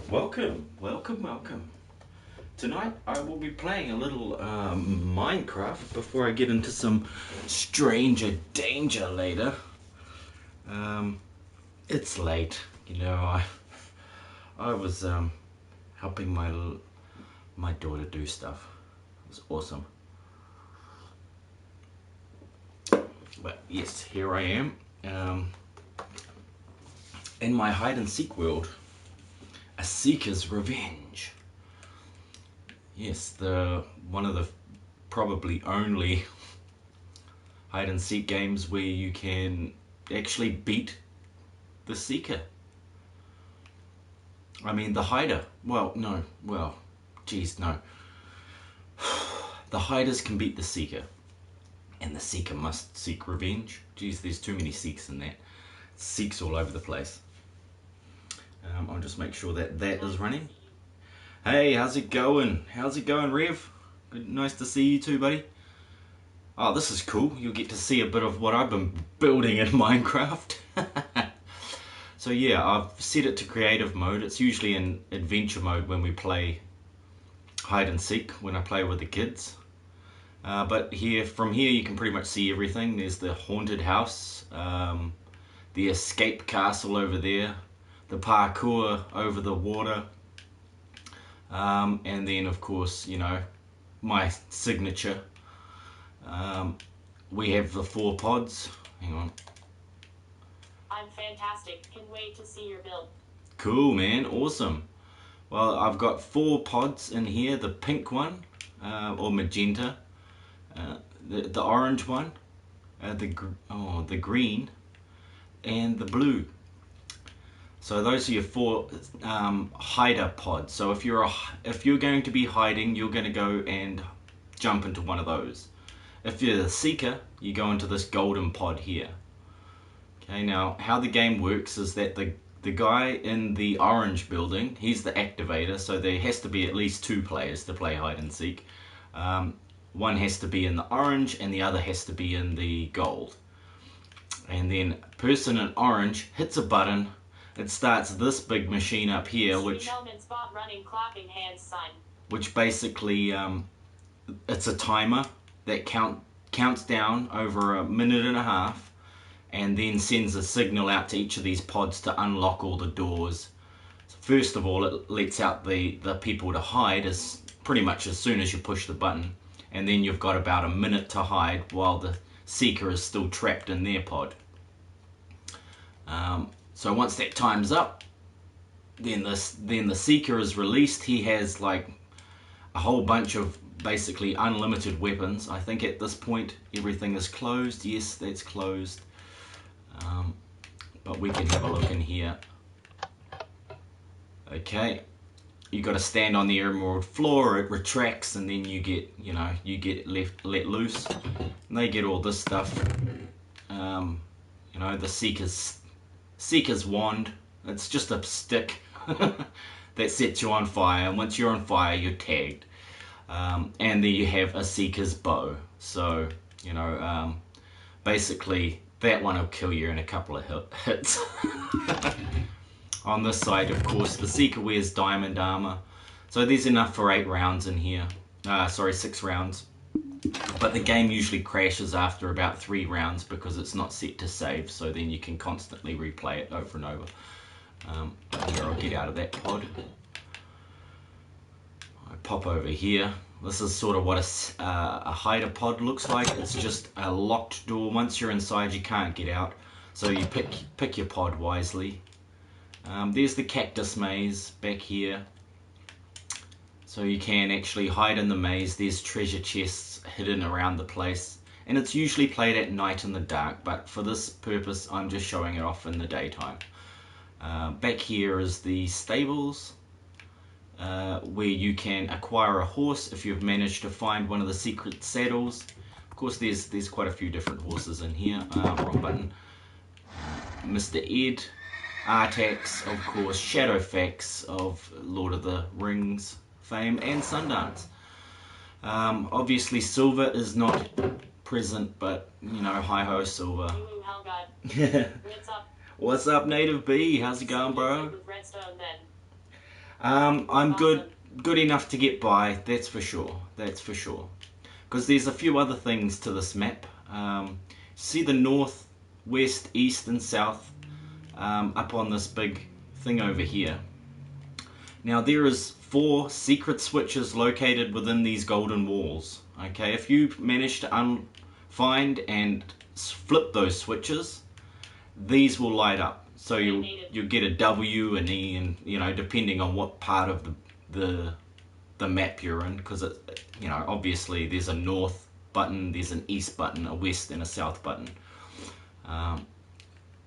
Welcome. Tonight I will be playing a little Minecraft before I get into some stranger danger later. It's late, you know. I was helping my daughter do stuff. It was awesome. But yes, here I am in my hide and seek world. A Seeker's Revenge. Yes, one of the probably only hide and seek games where you can actually beat the Seeker. I mean the hider. No. The hiders can beat the Seeker, and the Seeker must seek revenge. Geez, there's too many Seeks in that. Seeks all over the place. I'll just make sure that is running. Hey, how's it going? Rev? Good, nice to see you too, buddy. Oh, this is cool. You'll get to see a bit of what I've been building in Minecraft. So yeah, I've set it to creative mode. It's usually in adventure mode when we play hide and seek, when I play with the kids. But from here you can pretty much see everything. There's the haunted house, the escape castle over there, the parkour over the water, and then of course, you know, my signature. We have the 4 pods. Hang on. I'm fantastic. Can wait to see your build. Cool, man. Awesome. Well, I've got 4 pods in here. The pink one, or magenta, the orange one, the green, and the blue. So those are your 4 hider pods. So if you're going to be hiding, you're going to go and jump into one of those. If you're the seeker, you go into this golden pod here. Okay, now how the game works is that the guy in the orange building, he's the activator, so there has to be at least 2 players to play hide and seek. One has to be in the orange and the other has to be in the gold. And then person in orange hits a button. It starts this big machine up here, which basically it's a timer that counts down over a minute and a half, and then sends a signal out to each of these pods to unlock all the doors. So first of all, it lets out the people to hide as pretty much as soon as you push the button, and then you've got about a minute to hide while the seeker is still trapped in their pod. So once that time's up, then the seeker is released. He has like a whole bunch of basically unlimited weapons. I think at this point everything is closed. Yes, that's closed. But we can have a look in here. Okay, you got to stand on the emerald floor. It retracts, and then you get let loose. And they get all this stuff. You know, the Seeker's wand. It's just a stick that sets you on fire, and once you're on fire, you're tagged. And then you have a Seeker's bow. So, you know, basically that one will kill you in a couple of hits. On this side, of course, the Seeker wears diamond armor. So there's enough for 8 rounds in here. Sorry, 6 rounds. But the game usually crashes after about 3 rounds because it's not set to save, so then you can constantly replay it over and over. Here, I'll get out of that pod. I pop over here. This is sort of what a hider pod looks like. It's just a locked door. Once you're inside, you can't get out. So you pick your pod wisely. There's the cactus maze back here. So you can actually hide in the maze. There's treasure chests hidden around the place. And it's usually played at night in the dark, but for this purpose I'm just showing it off in the daytime. Back here is the stables, where you can acquire a horse if you've managed to find one of the secret saddles. Of course there's quite a few different horses in here. Wrong button. Mr. Ed, Artax, of course, Shadowfax of Lord of the Rings fame, and Sundance. Obviously Silver is not present, but you know, hi ho Silver. Hellgod. What's up? What's up, Native B? How's it going, bro? With redstone then. I'm good, Awesome. good enough to get by. That's for sure. That's for sure. Because there's a few other things to this map. See the north, west, east, and south up on this big thing over here. Now there is 4 secret switches located within these golden walls. Okay, if you manage to find and flip those switches, these will light up. So you'll get a W, an E, and depending on what part of the map you're in, because obviously there's a north button, there's an east button, a west, and a south button.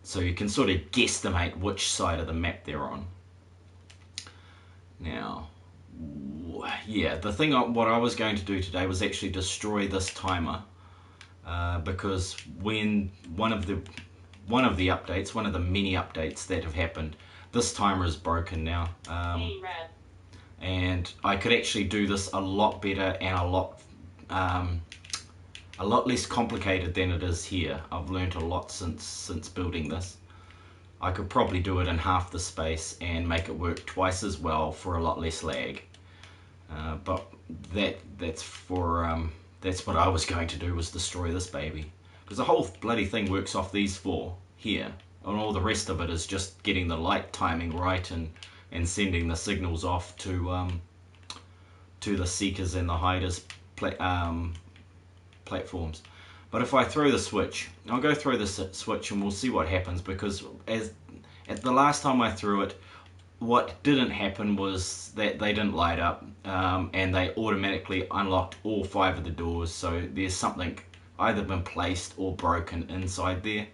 So you can sort of guesstimate which side of the map they're on. Now, yeah, what I was going to do today was actually destroy this timer, because when one of the updates, one of the many updates that have happened, this timer is broken now. And I could actually do this a lot better and a lot less complicated than it is here. I've learned a lot since building this. I could probably do it in half the space and make it work twice as well for a lot less lag. But that's what I was going to do, was destroy this baby. Because the whole bloody thing works off these 4 here. And all the rest of it is just getting the light timing right and sending the signals off to the seekers and the hiders platforms. But if I throw the switch, I'll go throw the switch and we'll see what happens, because at the last time I threw it, what didn't happen was that they didn't light up, and they automatically unlocked all 5 of the doors. So there's something either been placed or broken inside there,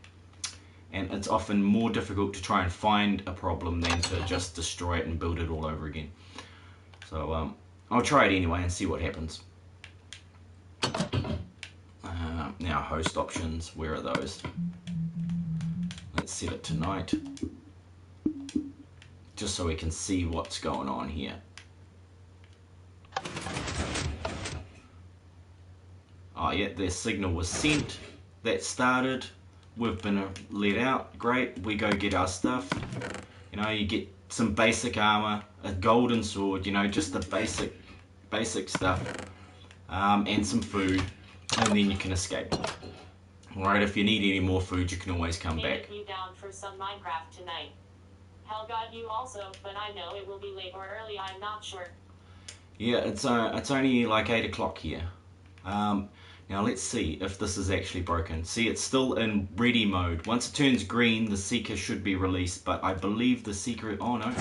and it's often more difficult to try and find a problem than to just destroy it and build it all over again. So I'll try it anyway and see what happens. Now host options, where are those? Let's set it to night, just so we can see what's going on here. Oh yeah, their signal was sent, that started, we've been let out, great, we go get our stuff. You get some basic armor, a golden sword, just the basic stuff, and some food, and then you can escape. Alright, if you need any more food, you can always come back. You down for some Minecraft tonight? Hellgod, you also, but I know it will be late or early, I'm not sure. Yeah, it's only like 8 o'clock here. Now let's see if this is actually broken. See, it's still in ready mode. Once it turns green, the seeker should be released, but I believe the seeker... Oh no.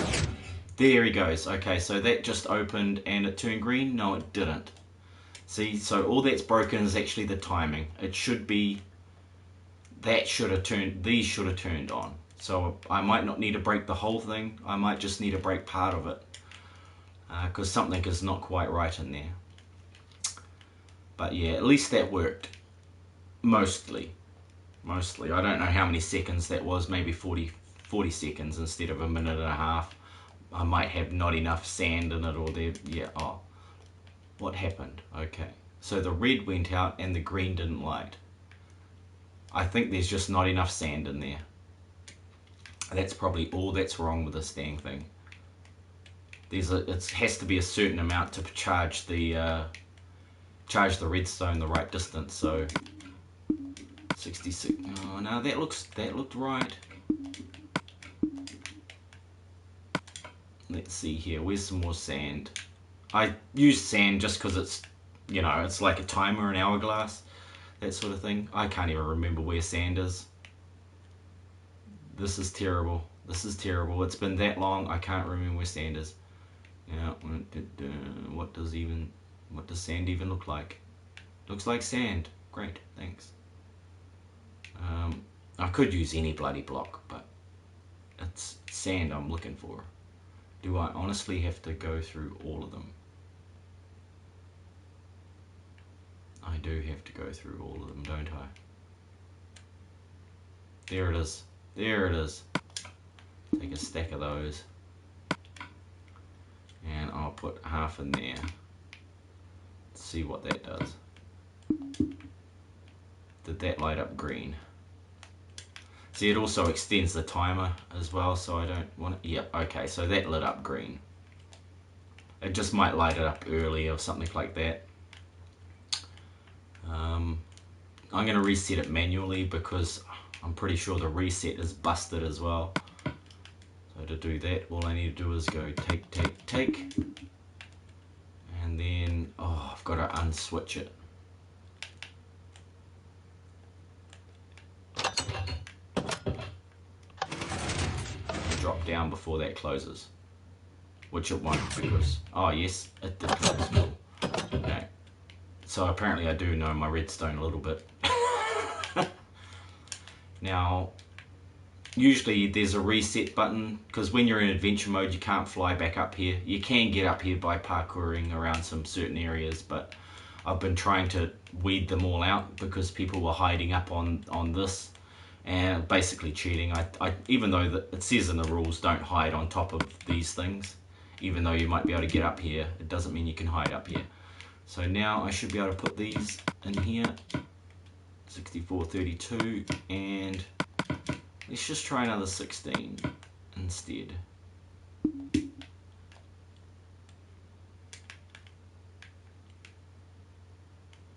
There he goes. Okay, so that just opened and it turned green? No, it didn't. See, so all that's broken is actually the timing. It should be... These should have turned on. So I might not need to break the whole thing. I might just need to break part of it. Because something is not quite right in there. But yeah, at least that worked. Mostly. I don't know how many seconds that was. Maybe 40 seconds instead of a minute and a half. I might have not enough sand in it, or there. Yeah, oh. What happened? Okay. So the red went out and the green didn't light. I think there's just not enough sand in there. That's probably all that's wrong with this dang thing. It has to be a certain amount to charge the redstone the right distance. So 66. Oh no, that looked right. Let's see here. Where's some more sand? I use sand just because it's it's like a timer, an hourglass, that sort of thing. I can't even remember where sand is. This is terrible. It's been that long. I can't remember where sand is. Now, what does sand even look like? Looks like sand. Great, thanks. I could use any bloody block, but it's sand I'm looking for. Do I honestly have to go through all of them? I do have to go through all of them, don't I? There it is. Take a stack of those. And I'll put half in there. Let's see what that does. Did that light up green? See, it also extends the timer as well, so I don't want it. Yep, okay, so that lit up green. It just might light it up early or something like that. I'm going to reset it manually because I'm pretty sure the reset is busted as well. So to do that, all I need to do is go take. And then, oh, I've got to unswitch it. Drop down before that closes. Which it won't because, oh yes, it did close. Cool. Okay. So apparently I do know my redstone a little bit. Now, usually there's a reset button because when you're in adventure mode you can't fly back up here. You can get up here by parkouring around some certain areas, but I've been trying to weed them all out because people were hiding up on this and basically cheating. I even though it says in the rules don't hide on top of these things, even though you might be able to get up here, it doesn't mean you can hide up here. So now I should be able to put these in here, 6432, and let's just try another 16 instead.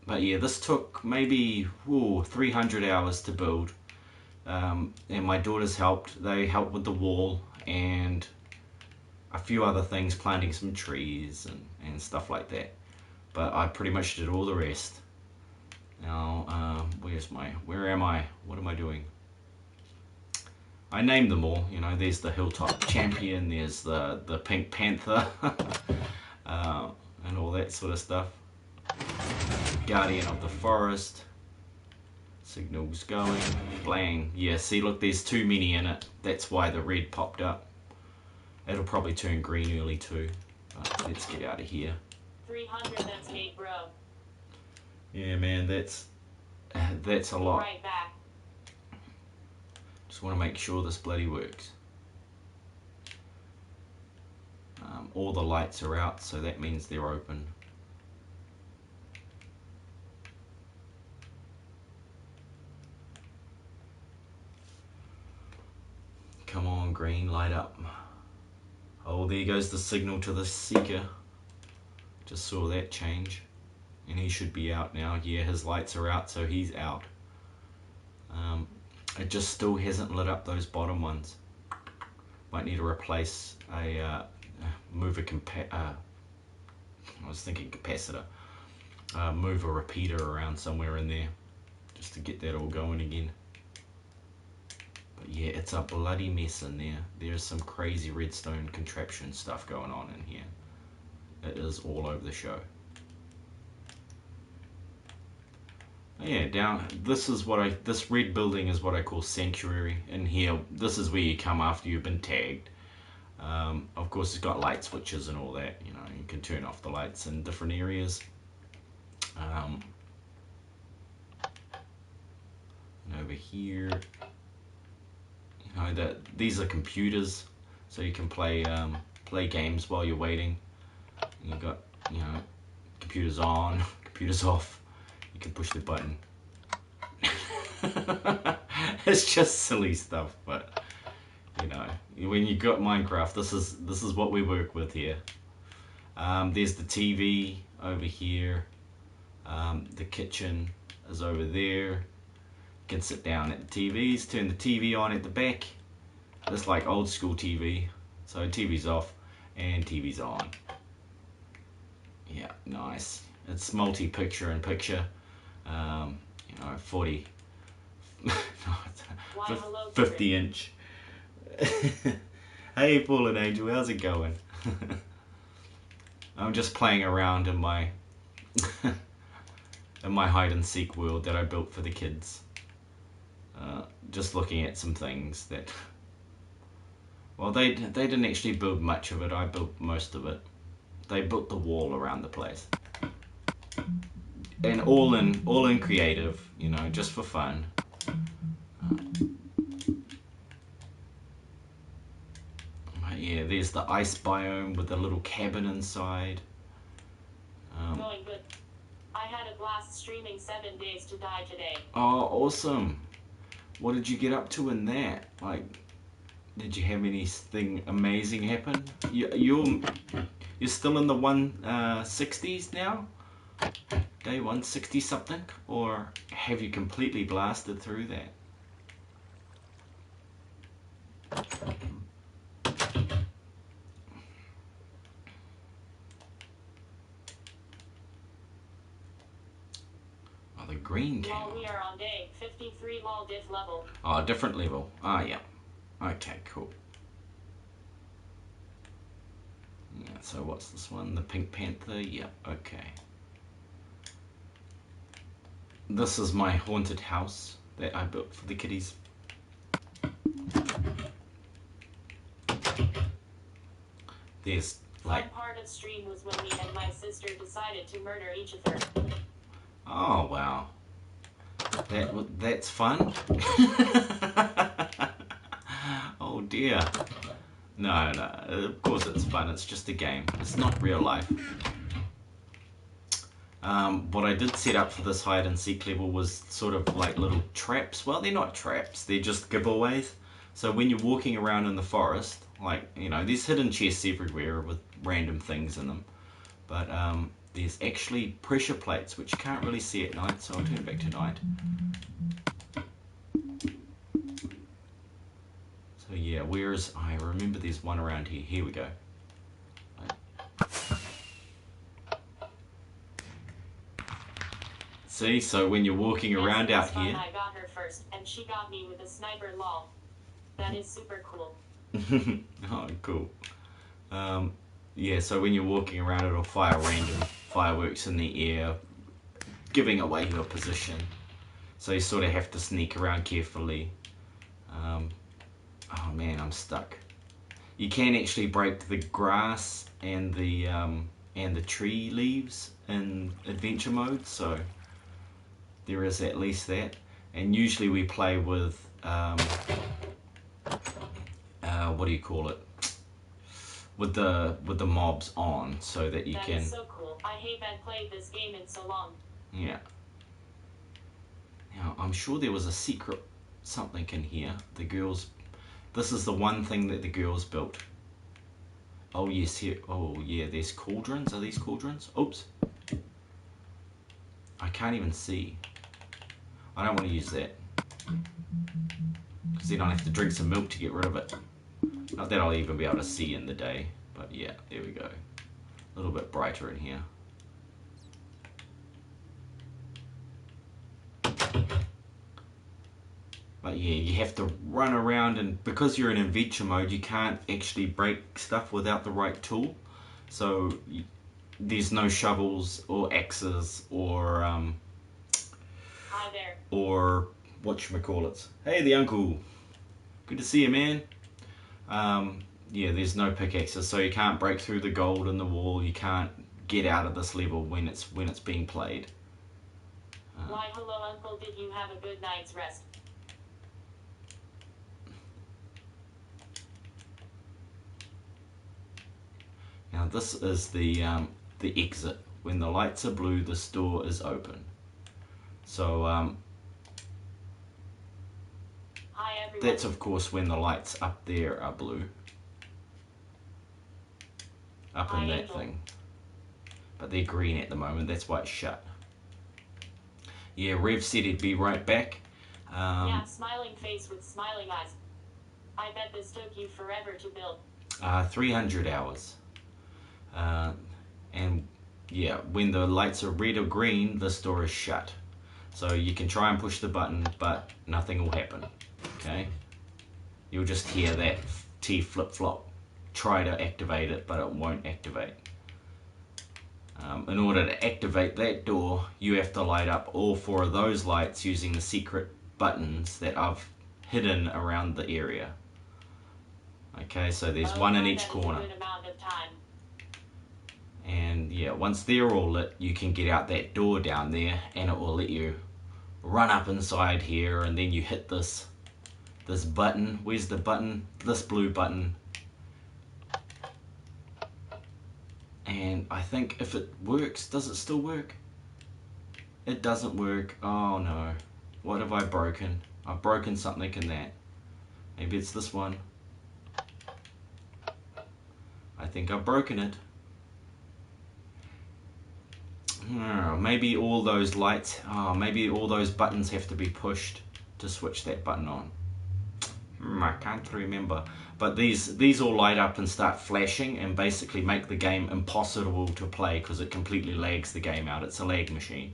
But yeah, this took maybe 300 hours to build, and my daughters helped. They helped with the wall and a few other things, planting some trees and stuff like that. But I pretty much did all the rest. Now, where am I? What am I doing? I named them all, you know, there's the Hilltop Champion, there's the Pink Panther, and all that sort of stuff. Guardian of the Forest. Signals going. Blang. Yeah, see, look, there's too many in it. That's why the red popped up. It'll probably turn green early too. But let's get out of here. 300, that's 8, bro. Yeah, man, that's a lot. Right back. Just want to make sure this bloody works. All the lights are out, so that means they're open. Come on, green, light up. Oh, there goes the signal to the Seeker. Just saw that change. And he should be out now. Yeah, his lights are out, so he's out. It just still hasn't lit up those bottom ones. Might need to replace a move a capacitor. Move a repeater around somewhere in there just to get that all going again. But yeah, it's a bloody mess in there. There's some crazy redstone contraption stuff going on in here. It is all over the show. Yeah, down. This red building is what I call sanctuary. In here, this is where you come after you've been tagged. Of course, it's got light switches and all that. You know, you can turn off the lights in different areas. And over here, you know, these are computers, so you can play games while you're waiting. You've got, you know, computers on, computers off. You can push the button. It's just silly stuff, but you know, when you got Minecraft, this is what we work with here. There's the TV over here. The kitchen is over there. You can sit down at the TVs, turn the TV on at the back. It's like old school TV. So TV's off and TV's on. Yeah, nice. It's multi-picture in picture. You know, 50 inch. Hey, Fallen Angel, how's it going? I'm just playing around in my in my hide and seek world that I built for the kids. Just looking at some things that, well, they didn't actually build much of it. I built most of it. They built the wall around the place. And all in creative, you know, just for fun. Yeah, there's the ice biome with the little cabin inside. Going good. I had a blast streaming 7 days to die today. Oh, awesome. What did you get up to in that? Like, did you have anything amazing happen? You're still in the 160s now? Day 160 something? Or have you completely blasted through that? Oh, the green camel. Lol, we are on day 53 lol diff level. Oh, different level. Ah, yeah. Okay, cool. Yeah, so what's this one? The Pink Panther? Yeah, okay. This is my haunted house that I built for the kiddies. There's like... Fun part of stream was when me and my sister decided to murder each other. Oh, wow. That's fun? Oh dear. No, of course it's fun. It's just a game. It's not real life. What I did set up for this hide and seek level was sort of like little traps. Well, they're not traps. They're just giveaways. So when you're walking around in the forest, like, you know, there's hidden chests everywhere with random things in them. But there's actually pressure plates, which you can't really see at night, so I'll turn back to night. So yeah, I remember there's one around here. Here we go. See, so when you're walking around out here... I got her first, and she got me with a sniper lol. That is super cool. Oh, cool. Yeah, so when you're walking around, it'll fire random fireworks in the air, giving away your position. So you sort of have to sneak around carefully. Oh man, I'm stuck. You can actually break the grass and the tree leaves in adventure mode, so there is at least that. And usually we play with what do you call it? With the mobs on, so that you can... That is so cool. I haven't played this game in so long. Yeah. Now, I'm sure there was a secret something in here. The girls... This is the one thing that the girls built. Oh, yes, here... Oh, yeah, there's cauldrons. Are these cauldrons? Oops. I can't even see. I don't want to use that. Because then I have to drink some milk to get rid of it. Not that I'll even be able to see in the day, but yeah, there we go. A little bit brighter in here. But yeah, you have to run around, and because you're in adventure mode, you can't actually break stuff without the right tool. So there's no shovels or axes or Hi there. or whatchamacallits. Hey, the uncle. Good to see you, man. Yeah, there's no pickaxes, so you can't break through the gold in the wall. You can't get out of this level when it's being played. Why, hello, uncle. Did you have a good night's rest? Now this is the exit. When the lights are blue, this door is open. So Hi, everyone. that's of course when the lights up there are blue. Up in Hi, that Angel. thing. But they're green at the moment, that's why it's shut. Yeah, Rev said he'd be right back. Yeah, smiling face with smiling eyes. I bet this took you forever to build. 300 hours. And yeah, when the lights are red or green, this door is shut. So you can try and push the button, but nothing will happen. Okay? You'll just hear that T flip-flop. Try to activate it, but it won't activate. In order to activate that door, you have to light up all 4 of those lights using the secret buttons that I've hidden around the area. Okay, so there's one in each corner. That is a good amount of time. And yeah, once they're all lit, you can get out that door down there, and it will let you run up inside here, and then you hit this button. Where's the button? This blue button. And I think if it works, does it still work? It doesn't work. Oh no. What have I broken? I've broken something in that. Maybe it's this one. I think I've broken it. Maybe all those lights, maybe all those buttons have to be pushed to switch that button on. I can't remember. But these all light up and start flashing and basically make the game impossible to play because it completely lags the game out. It's a lag machine.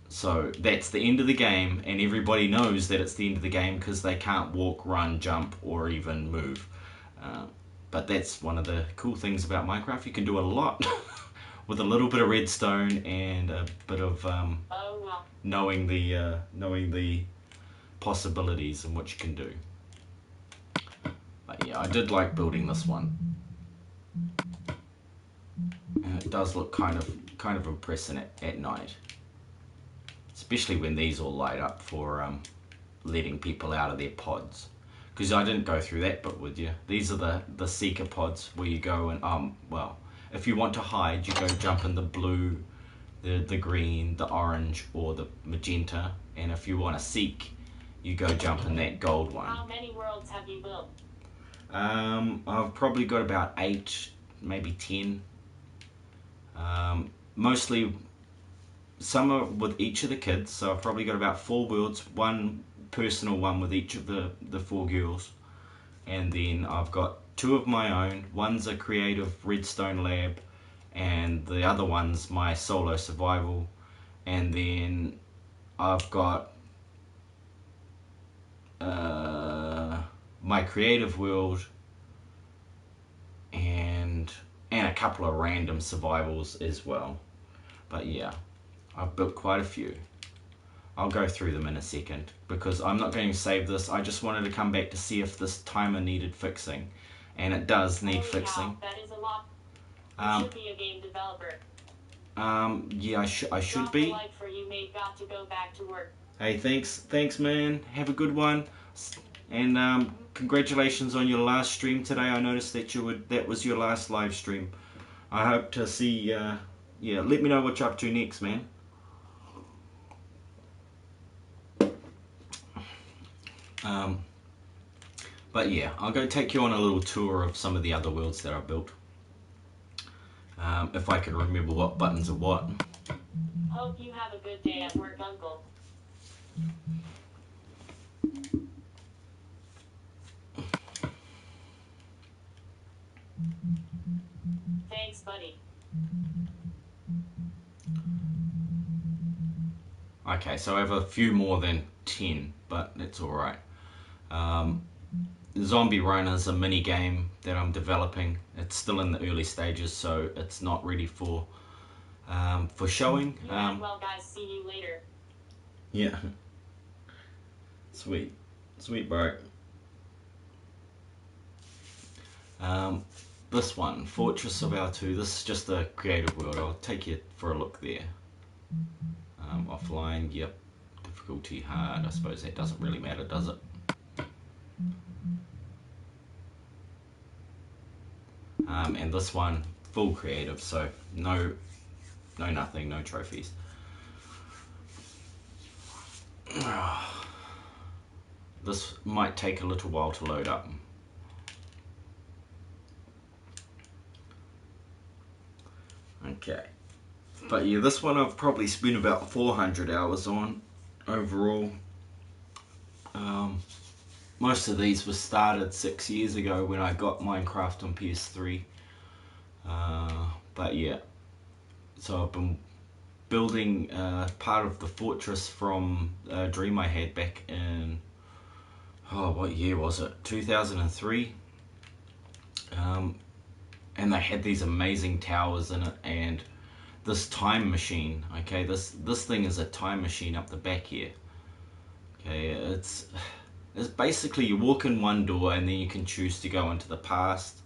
So that's the end of the game, and everybody knows that it's the end of the game because they can't walk, run, jump, or even move. But that's one of the cool things about Minecraft. You can do a lot with a little bit of redstone and a bit of knowing the possibilities and what you can do. But yeah, I did like building this one. And it does look kind of impressive at night. Especially when these all light up for letting people out of their pods. Because I didn't go through that bit with you. These are the seeker pods where you go and, well, if you want to hide, you go jump in the blue, the green, the orange, or the magenta. And if you want to seek, you go jump in that gold one. How many worlds have you built? I've probably got about 8, maybe 10. Mostly, some are with each of the kids, so I've probably got about 4 worlds, one personal one with each of the 4 girls. And then I've got 2 of my own. One's a creative redstone lab, and the other one's my solo survival. And then I've got my creative world and a couple of random survivals as well. But yeah, I've built quite a few. I'll go through them in a second because I'm not going to save this. I just wanted to come back to see if this timer needed fixing, and it does need fixing. That is a lot. You should be a game developer. Yeah, I should be. Like for you, mate, got to go back to work. Hey, thanks, man. Have a good one, and congratulations on your last stream today. I noticed that was your last live stream. I hope to see. Yeah, let me know what you're up to next, man. But yeah, I'll go take you on a little tour of some of the other worlds that I built. If I can remember what buttons are what. Hope you have a good day at work, Uncle. Thanks, buddy. Okay, so I have a few more than 10, but that's alright. Zombie Run is a mini game that I'm developing. It's still in the early stages, so it's not ready for showing. Well, guys, see you later. Yeah. Sweet, bro. This one, Fortress of Our Two. This is just a creative world. I'll take you for a look there. Offline, yep. Difficulty hard. I suppose that doesn't really matter, does it? And this one, full creative, so no nothing, no trophies. This might take a little while to load up. Okay. But yeah, this one I've probably spent about 400 hours on overall. Most of these were started 6 years ago when I got Minecraft on PS3. But yeah, so I've been building part of the fortress from a dream I had back in, what year was it? 2003. And they had these amazing towers in it, and this time machine. Okay, this thing is a time machine up the back here. Okay, it's basically you walk in one door and then you can choose to go into the past,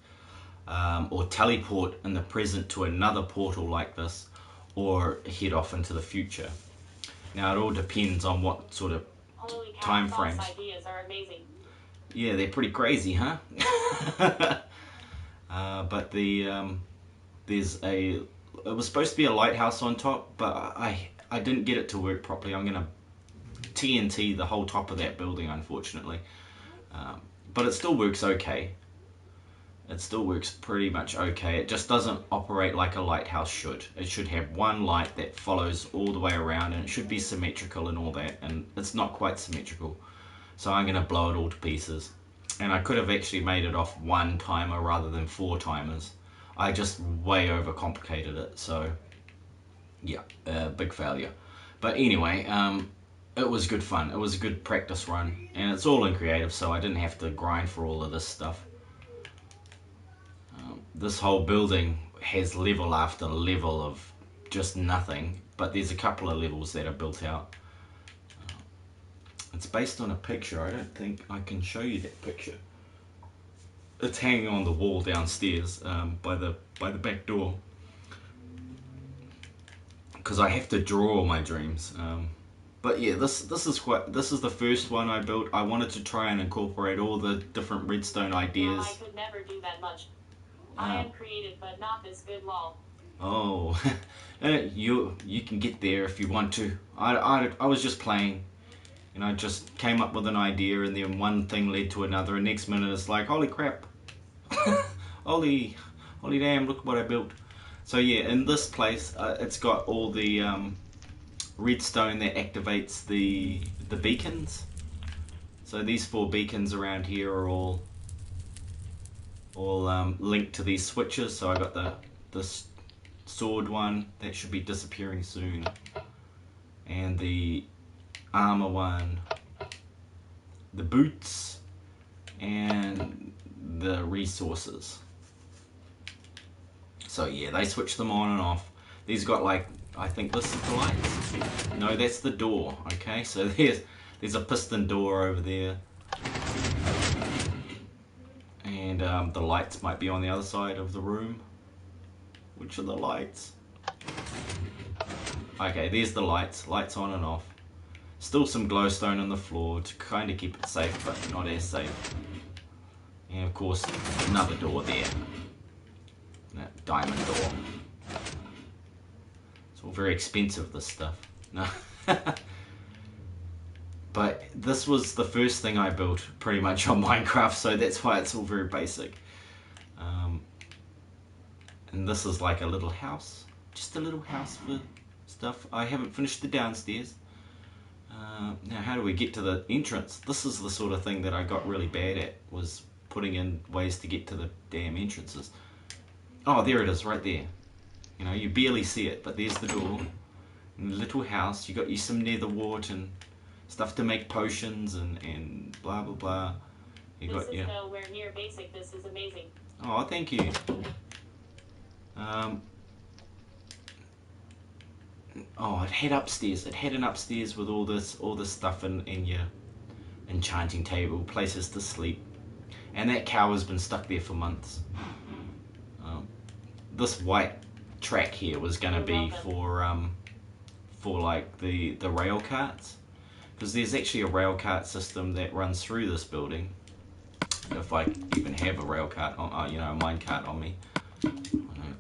or teleport in the present to another portal like this, or head off into the future. Now it all depends on what sort of time frames. Ideas are amazing. Yeah, they're pretty crazy, huh? But there's it was supposed to be a lighthouse on top, but I didn't get it to work properly. I'm gonna TNT the whole top of that building, unfortunately. But it still works okay. It still works pretty much okay. It just doesn't operate like a lighthouse should. It should have one light that follows all the way around, and it should be symmetrical and all that, and it's not quite symmetrical. So I'm going to blow it all to pieces. And I could have actually made it off one timer rather than 4 timers. I just way overcomplicated it, so yeah, big failure. But anyway, it was good fun. It was a good practice run, and it's all in creative, so I didn't have to grind for all of this stuff. This whole building has level after level of just nothing, but there's a couple of levels that are built out. It's based on a picture. I don't think I can show you that picture. It's hanging on the wall downstairs by the back door, because I have to draw my dreams. But yeah, this is the first one I built. I wanted to try and incorporate all the different redstone ideas. I could never do that much. I am creative, but not this good, lol. Oh, you can get there if you want to. I was just playing, and I just came up with an idea, and then one thing led to another, and next minute it's like, holy crap, holy damn, look what I built. So yeah, in this place, it's got all the redstone that activates the beacons. So these 4 beacons around here are all linked to these switches. So I got the sword one that should be disappearing soon, and the armor one, the boots, and the resources. So yeah, they switch them on and off. These got like, I think this is the lights. No, that's the door. Okay, so there's a piston door over there. And the lights might be on the other side of the room. Which are the lights? Okay, there's the lights. Lights on and off. Still some glowstone on the floor to kind of keep it safe, but not as safe. And of course, another door there. That diamond door. It's all very expensive, this stuff. No. But this was the first thing I built pretty much on Minecraft, so that's why it's all very basic. And this is like a little house. Just a little house for stuff. I haven't finished the downstairs. Now how do we get to the entrance? This is the sort of thing that I got really bad at, was putting in ways to get to the damn entrances. Oh, there it is, right there. You know, you barely see it, but there's the door. And the little house. You got you some nether wart and stuff to make potions and blah blah blah. You This got is nowhere near basic. This is amazing. Oh, thank you. Oh, it had upstairs. It had an upstairs with all this stuff in your enchanting table, places to sleep, and that cow has been stuck there for months. This white track here was going to be for like the rail carts, because there's actually a rail cart system that runs through this building. If I even have a rail cart, on, a mine cart on me. I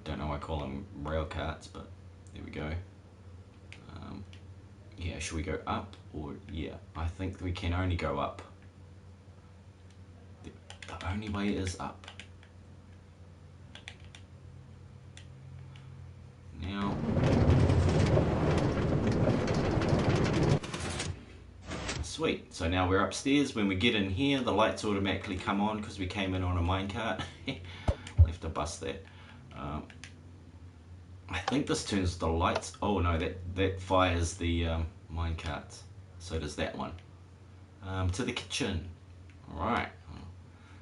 don't know why I call them rail carts, but there we go. Yeah, should we go up? Or yeah, I think we can only go up. The only way is up. Now, sweet. So now we're upstairs. When we get in here, the lights automatically come on because we came in on a minecart. I'll have to bust that. I think this turns the lights. Oh no, that fires the minecarts. So does that one. To the kitchen. Alright.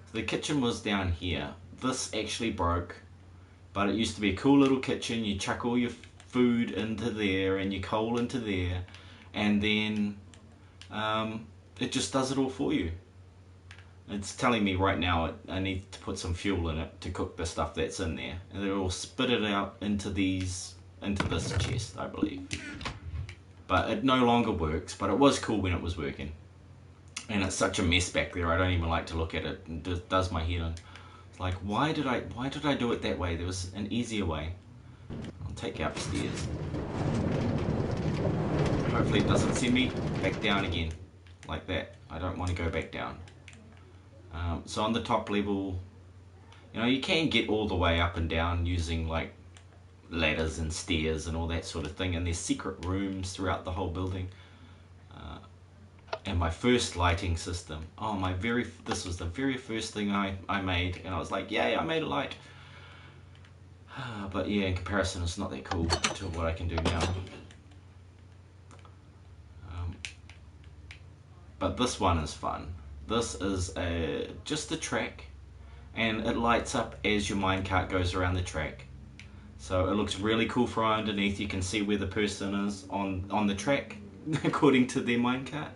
So the kitchen was down here. This actually broke, but it used to be a cool little kitchen. You chuck all your food into there and your coal into there, and then it just does it all for you. It's telling me right now I need to put some fuel in it to cook the stuff that's in there, and it will spit it out into this chest, I believe. But it no longer works, but it was cool when it was working. And it's such a mess back there, I don't even like to look at it. It does my head in. It's like, why did I do it that way? There was an easier way. I'll take you upstairs. hopefully it doesn't send me back down again like that. I don't want to go back down. So on the top level, you know, you can get all the way up and down using like ladders and stairs and all that sort of thing, and there's secret rooms throughout the whole building. And my first lighting system, this was the very first thing I made, and I was like, yay, I made a light. But yeah, in comparison, it's not that cool to what I can do now. But this one is fun. This is just a track, and it lights up as your minecart goes around the track. So it looks really cool from underneath. You can see where the person is on the track according to their minecart.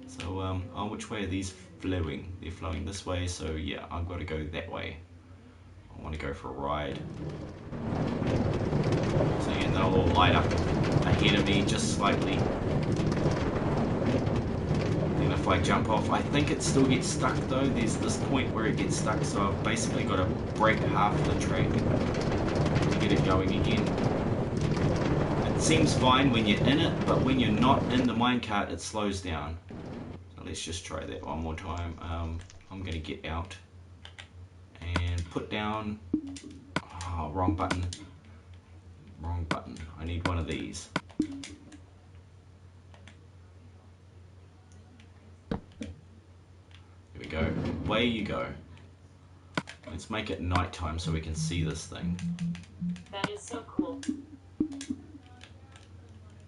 So which way are these flowing? They're flowing this way, so yeah, I've got to go that way. I want to go for a ride. So yeah, they'll all light up ahead of me just slightly. Then if I jump off, I think it still gets stuck though. There's this point where it gets stuck, so I've basically got to break half the track to get it going again. It seems fine when you're in it, but when you're not in the minecart, it slows down. So let's just try that one more time. I'm going to get out and put down, wrong button, I need one of these. Here we go, away you go. Let's make it nighttime so we can see this thing. That is so cool.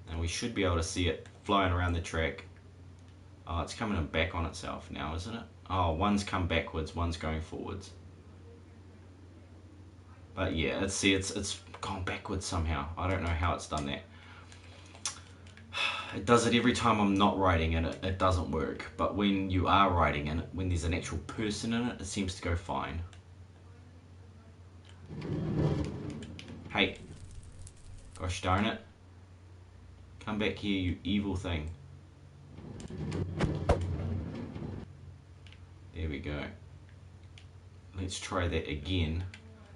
And we should be able to see it flying around the track. Oh, it's coming back on itself now, isn't it? Oh, one's come backwards, one's going forwards. But yeah, it's gone backwards somehow. I don't know how it's done that. It does it every time I'm not riding in it. It doesn't work. But when you are riding in it, when there's an actual person in it, it seems to go fine. Hey, gosh darn it. Come back here, you evil thing. There we go. Let's try that again.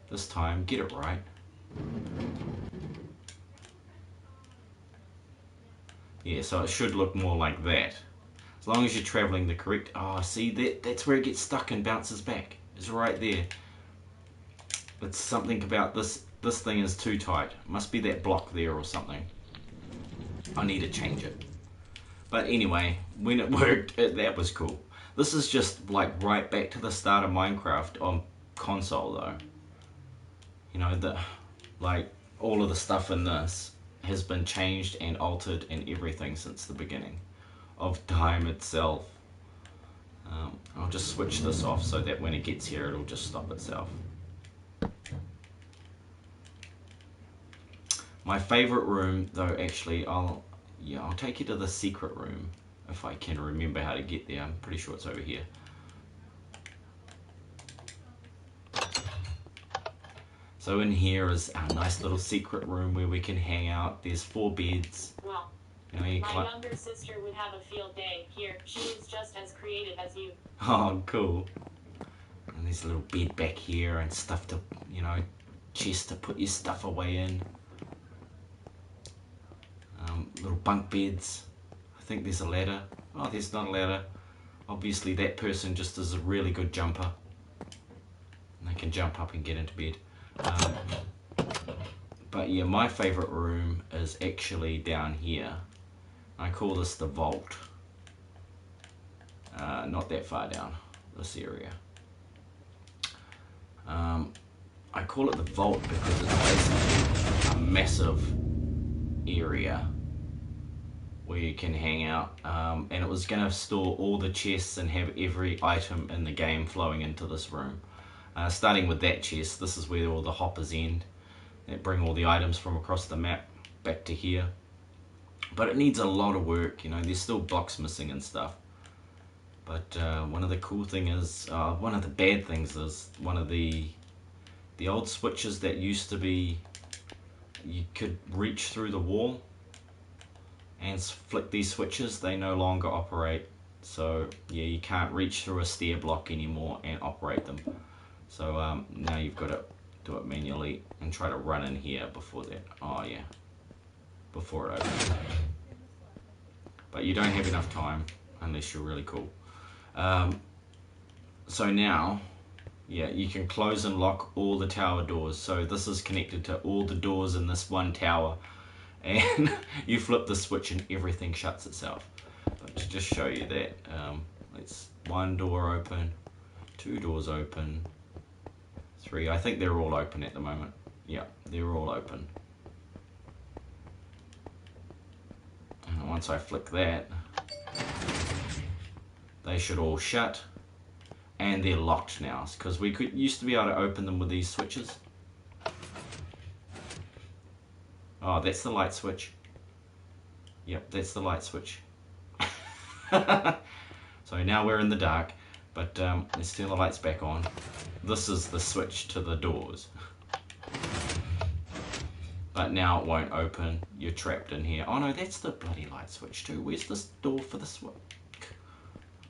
This time, get it right. Yeah, so it should look more like that. As long as you're traveling the correct... Oh, see, that's where it gets stuck and bounces back. It's right there. It's something about this thing is too tight. It must be that block there or something. I need to change it. But anyway, when it worked, that was cool. This is just like right back to the start of Minecraft on console though. You know, like all of the stuff in this has been changed and altered and everything since the beginning of time itself. I'll just switch this off so that when it gets here it'll just stop itself. My favorite room though, actually, I'll take you to the secret room if I can remember how to get there. I'm pretty sure it's over here. So in here is our nice little secret room where we can hang out. There's 4 beds. Well, you my younger sister would have a field day here. She is just as creative as you. Oh, cool. And there's a little bed back here and stuff to, you know, chest to put your stuff away in. Little bunk beds. I think there's a ladder. Oh, there's not a ladder. Obviously that person just is a really good jumper. And they can jump up and get into bed. But yeah, my favorite room is actually down here. I call this the vault. Not that far down, this area. I call it the vault because it's basically a massive area where you can hang out, and it was going to store all the chests and have every item in the game flowing into this room. Starting with that chest, this is where all the hoppers end that bring all the items from across the map back to here. But it needs a lot of work, you know, there's still blocks missing and stuff. But one of the cool thing is, one of the bad things is, one of the old switches that used to be, you could reach through the wall and flick these switches, they no longer operate. So yeah, you can't reach through a stair block anymore and operate them. So now you've got to do it manually and try to run in here before that. Oh yeah, before it opens. but you don't have enough time unless you're really cool. So now, yeah, you can close and lock all the tower doors. So this is connected to all the doors in this one tower, and you flip the switch and everything shuts itself. But to just show you that, it's one door open, two doors open, three. I think they're all open at the moment. Yeah, they're all open. And once I flick that, they should all shut, and they're locked now, because we used to be able to open them with these switches. Oh, that's the light switch. Yep, that's the light switch. So now we're in the dark, but let's turn the lights back on. This is the switch to the doors. But now it won't open. You're trapped in here. Oh no, that's the bloody light switch too. Where's this door for the switch?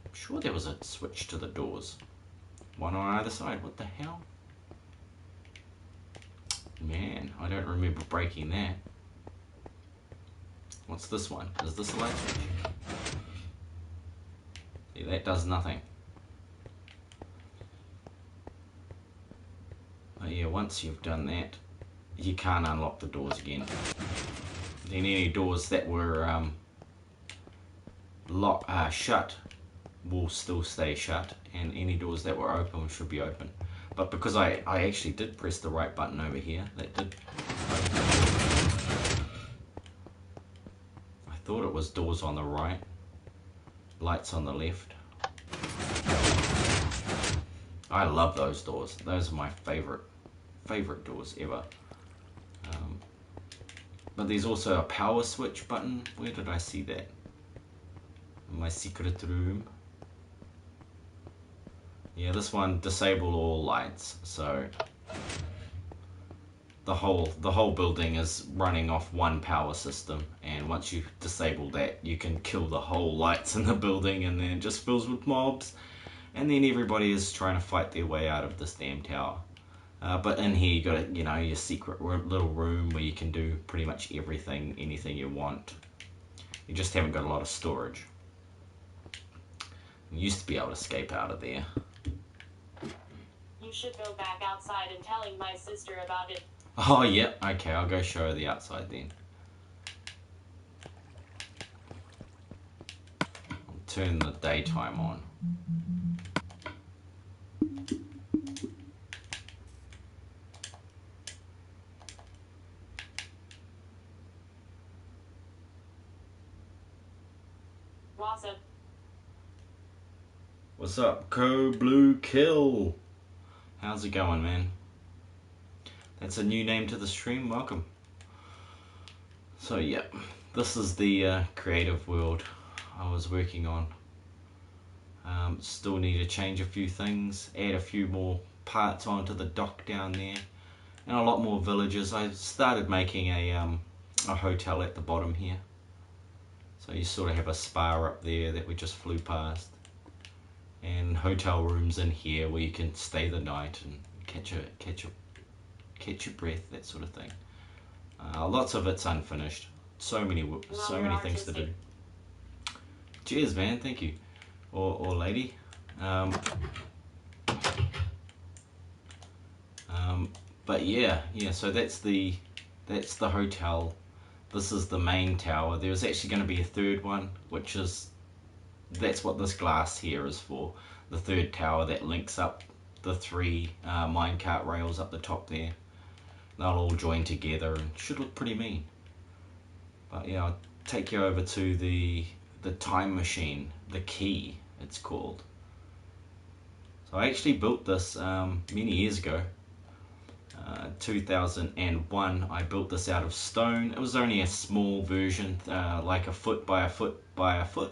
I'm sure there was a switch to the doors. One on either side. What the hell? Man, I don't remember breaking that. What's this one? Is this a light switch? See, that does nothing. But yeah, once you've done that, you can't unlock the doors again. Then any doors that were shut will still stay shut, and any doors that were open should be open. But because I actually did press the right button over here, that did open. I thought it was doors on the right, lights on the left. I love those doors. Those are my favorite doors ever. But there's also a power switch button. Where did I see that? In my secret room. Yeah, this one, disable all lights. So the whole building is running off one power system, and once you disable that, you can kill the whole lights in the building, and then it just fills with mobs, and then everybody is trying to fight their way out of this damn tower. But in here you got, you know, your secret little room where you can do pretty much everything, anything you want. You just haven't got a lot of storage. You used to be able to escape out of there. You should go back outside and telling my sister about it. Oh, yeah, okay, I'll go show her the outside then. I'll turn the daytime on. What's up? What's up, Blue Kill? How's it going, man? That's a new name to the stream. Welcome. So yeah, this is the creative world I was working on. Still need to change a few things, add a few more parts onto the dock down there, and a lot more villages. I started making a hotel at the bottom here. So you sort of have a spa up there that we just flew past, and hotel rooms in here where you can stay the night and catch your breath, that sort of thing. Lots of it's unfinished. So many things to do. Cheers, man. Thank you, or lady. But yeah. So that's the hotel. This is the main tower. There's actually going to be a third one, that's what this glass here is for. The third tower that links up the three minecart rails up the top there. They'll all join together and should look pretty mean. But yeah, I'll take you over to the time machine, the key it's called. So I actually built this many years ago. 2001, I built this out of stone. It was only a small version, like a foot by a foot by a foot.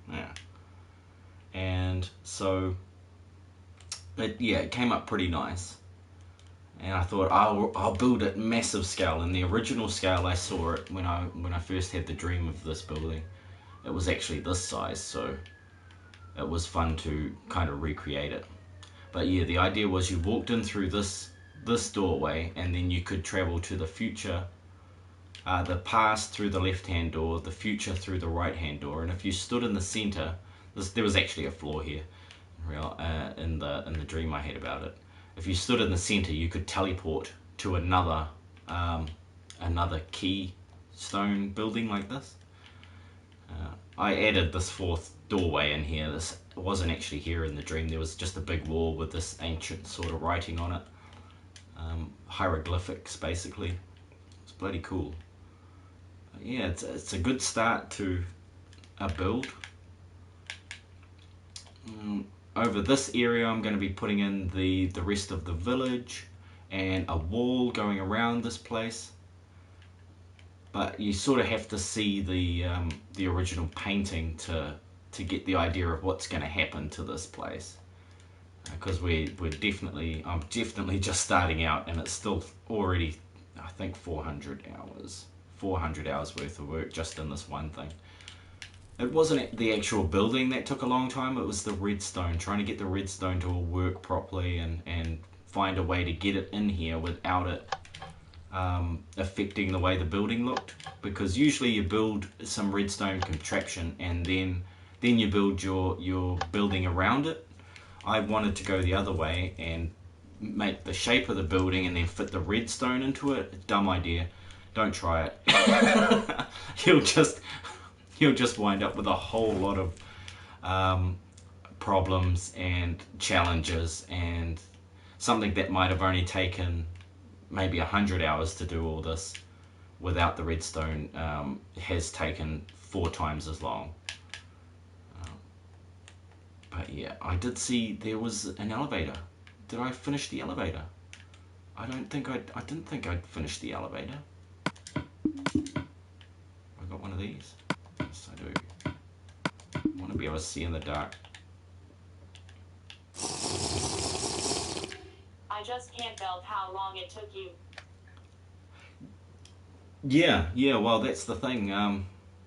Yeah. And so it came up pretty nice. And I thought I'll build it massive scale. And the original scale I saw it when I first had the dream of this building, it was actually this size, so it was fun to kind of recreate it. But yeah, the idea was you walked in through this doorway, and then you could travel to the future the past through the left-hand door, the future through the right-hand door. And if you stood in the center, there was actually a flaw here, in the dream I had about it. If you stood in the center, you could teleport to another keystone building like this. I added this fourth doorway in here. This wasn't actually here in the dream. There was just a big wall with this ancient sort of writing on it. Hieroglyphics, basically. It's bloody cool. Yeah, it's a good start to a build. Over this area, I'm going to be putting in the rest of the village and a wall going around this place. But you sort of have to see the original painting to get the idea of what's going to happen to this place. Because I'm definitely just starting out, and it's still already, I think, 400 hours worth of work just in this one thing. It wasn't the actual building that took a long time, it was the redstone, trying to get the redstone to work properly and find a way to get it in here without it affecting the way the building looked. Because usually you build some redstone contraption and then you build your building around it. I wanted to go the other way and make the shape of the building and then fit the redstone into it. Dumb idea. Don't try it. You'll just wind up with a whole lot of problems and challenges, and something that might have only taken maybe 100 hours to do all this without the redstone has taken 4 times as long. But yeah, I did see there was an elevator. Did I finish the elevator? I didn't think I'd finished the elevator. I got one of these. Yes, I do. I want to be able to see in the dark. I just can't tell how long it took you. Yeah, well, that's the thing.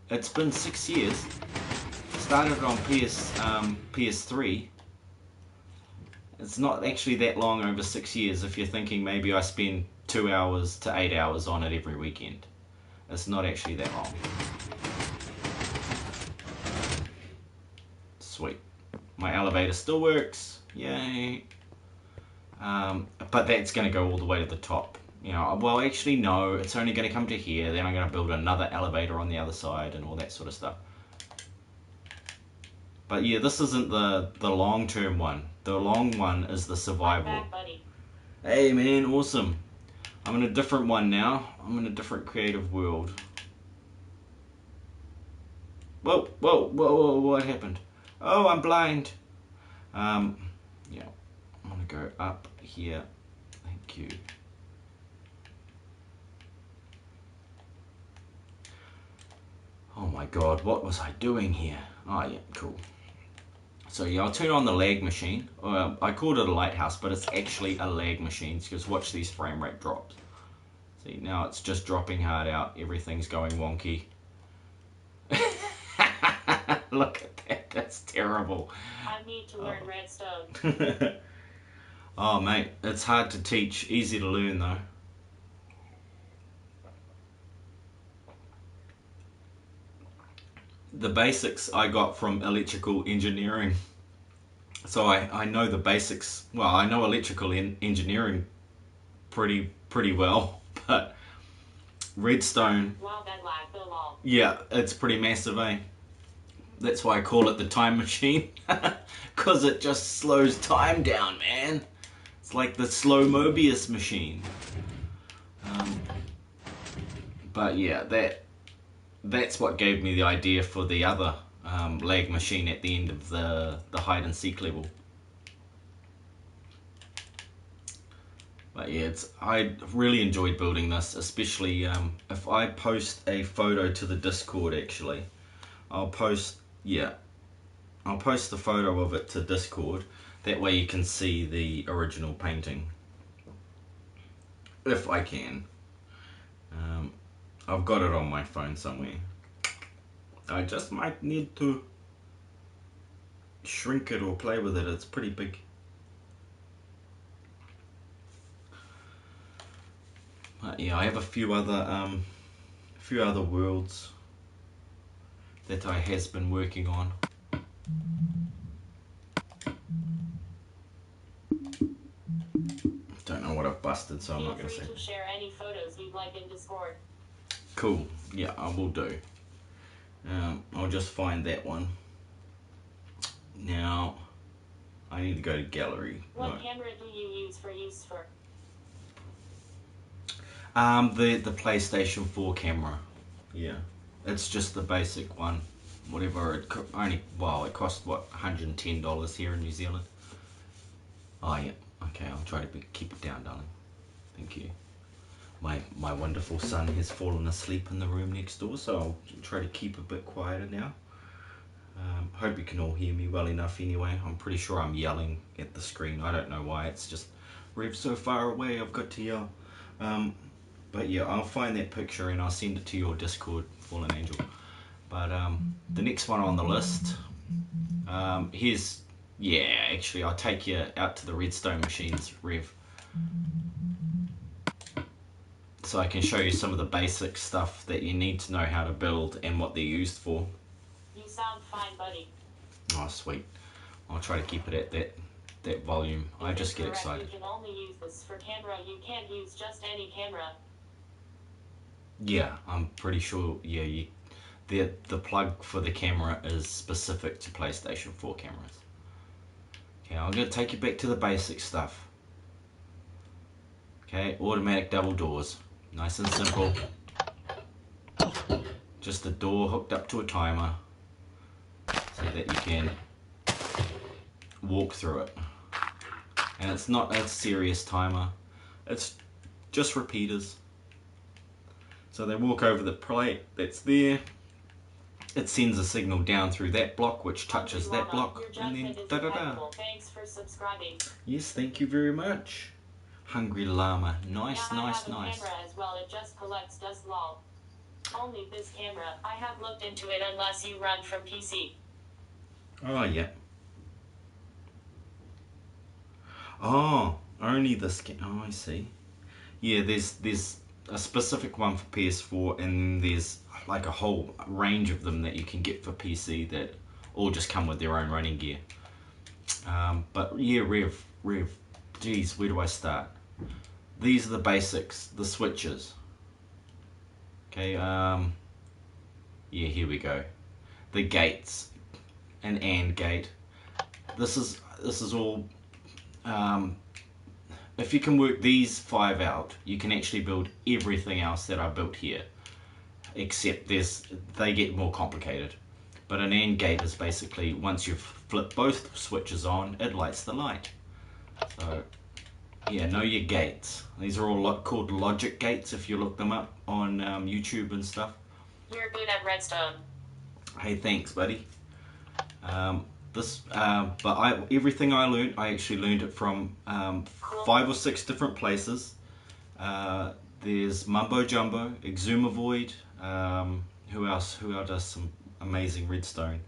It's been 6 years. Started on PS3. It's not actually that long over 6 years if you're thinking maybe I spend 2 hours to 8 hours on it every weekend. It's not actually that long. Sweet. My elevator still works. Yay. But that's going to go all the way to the top. You know, well, actually, no. It's only going to come to here. Then I'm going to build another elevator on the other side and all that sort of stuff. But yeah, this isn't the long-term one. The long one is the survival. I'm back, buddy. Hey, man, awesome. I'm in a different one now. I'm in a different creative world. Whoa, what happened? Oh, I'm blind. Yeah, I'm gonna go up here. Thank you. Oh my god, what was I doing here? Oh yeah, cool. So yeah, I'll turn on the lag machine. I called it a lighthouse, but it's actually a lag machine, because watch these frame rate drops. See, now it's just dropping hard out. Everything's going wonky. Look at that, that's terrible. I need to learn redstone. Oh mate, it's hard to teach, easy to learn though. The basics I got from electrical engineering. So I know the basics. Well, I know electrical engineering pretty well, but redstone. Wow, that lag so long. Yeah, it's pretty massive, eh? That's why I call it the time machine, because it just slows time down, man. It's like the slow Mobius machine. But yeah, that's what gave me the idea for the other lag machine at the end of the hide and seek level. But yeah, I really enjoyed building this, especially if I post a photo to the Discord. Actually, I'll post the photo of it to Discord. That way you can see the original painting, if I can. I've got it on my phone somewhere. I just might need to shrink it or play with it. It's pretty big. But yeah, I have a few other few other worlds that I has been working on. Don't know what I've busted, so I'm not going to say. Feel free to share any photos you'd like in Discord. Cool. Yeah, I will do. I'll just find that one. Now, I need to go to gallery. What camera do you use for? The PlayStation 4 camera. Yeah, it's just the basic one. Whatever it it cost what, $110 here in New Zealand. Oh yeah. Okay, I'll try to keep it down, darling. Thank you. My wonderful son has fallen asleep in the room next door, so I'll try to keep a bit quieter now. Hope you can all hear me well enough anyway. I'm pretty sure I'm yelling at the screen. I don't know why. It's just Rev's so far away, I've got to yell. But yeah, I'll find that picture and I'll send it to your Discord, Fallen Angel. But the next one on the list, actually I'll take you out to the redstone machines, Rev. So I can show you some of the basic stuff that you need to know how to build and what they're used for. You sound fine, buddy. Oh, sweet. I'll try to keep it at that volume. I just get excited. You can only use this for camera. You can't use just any camera. Yeah, I'm pretty sure. Yeah, the plug for the camera is specific to PlayStation 4 cameras. Okay, I'm going to take you back to the basic stuff. Okay, automatic double doors. Nice and simple. Just a door hooked up to a timer so that you can walk through it. And it's not a serious timer. It's just repeaters. So they walk over the plate that's there. It sends a signal down through that block, which touches that block, and then da-da-da. Thanks for subscribing. Yes, thank you very much. Hungry llama. Nice. Camera as well. It just collects dust, lol. Only this camera. I have looked into it unless you run from PC. Oh, yeah. Oh, only this. Oh, I see. Yeah, there's a specific one for PS4, and there's like a whole range of them that you can get for PC that all just come with their own running gear. But yeah, Rev. Geez, where do I start? These are the basics, the switches. Okay, yeah, here we go. The gates, an AND gate. This is all. If you can work these 5 out, you can actually build everything else that I built here. Except they get more complicated. But an AND gate is basically, once you've flipped both switches on, it lights the light. So yeah, know your gates. These are all called logic gates if you look them up on YouTube and stuff. You're good at redstone. Hey, thanks, buddy. Everything I learned, I actually learned it from 5 or 6 different places. There's Mumbo Jumbo, Exumavoid. Who else does some amazing redstone?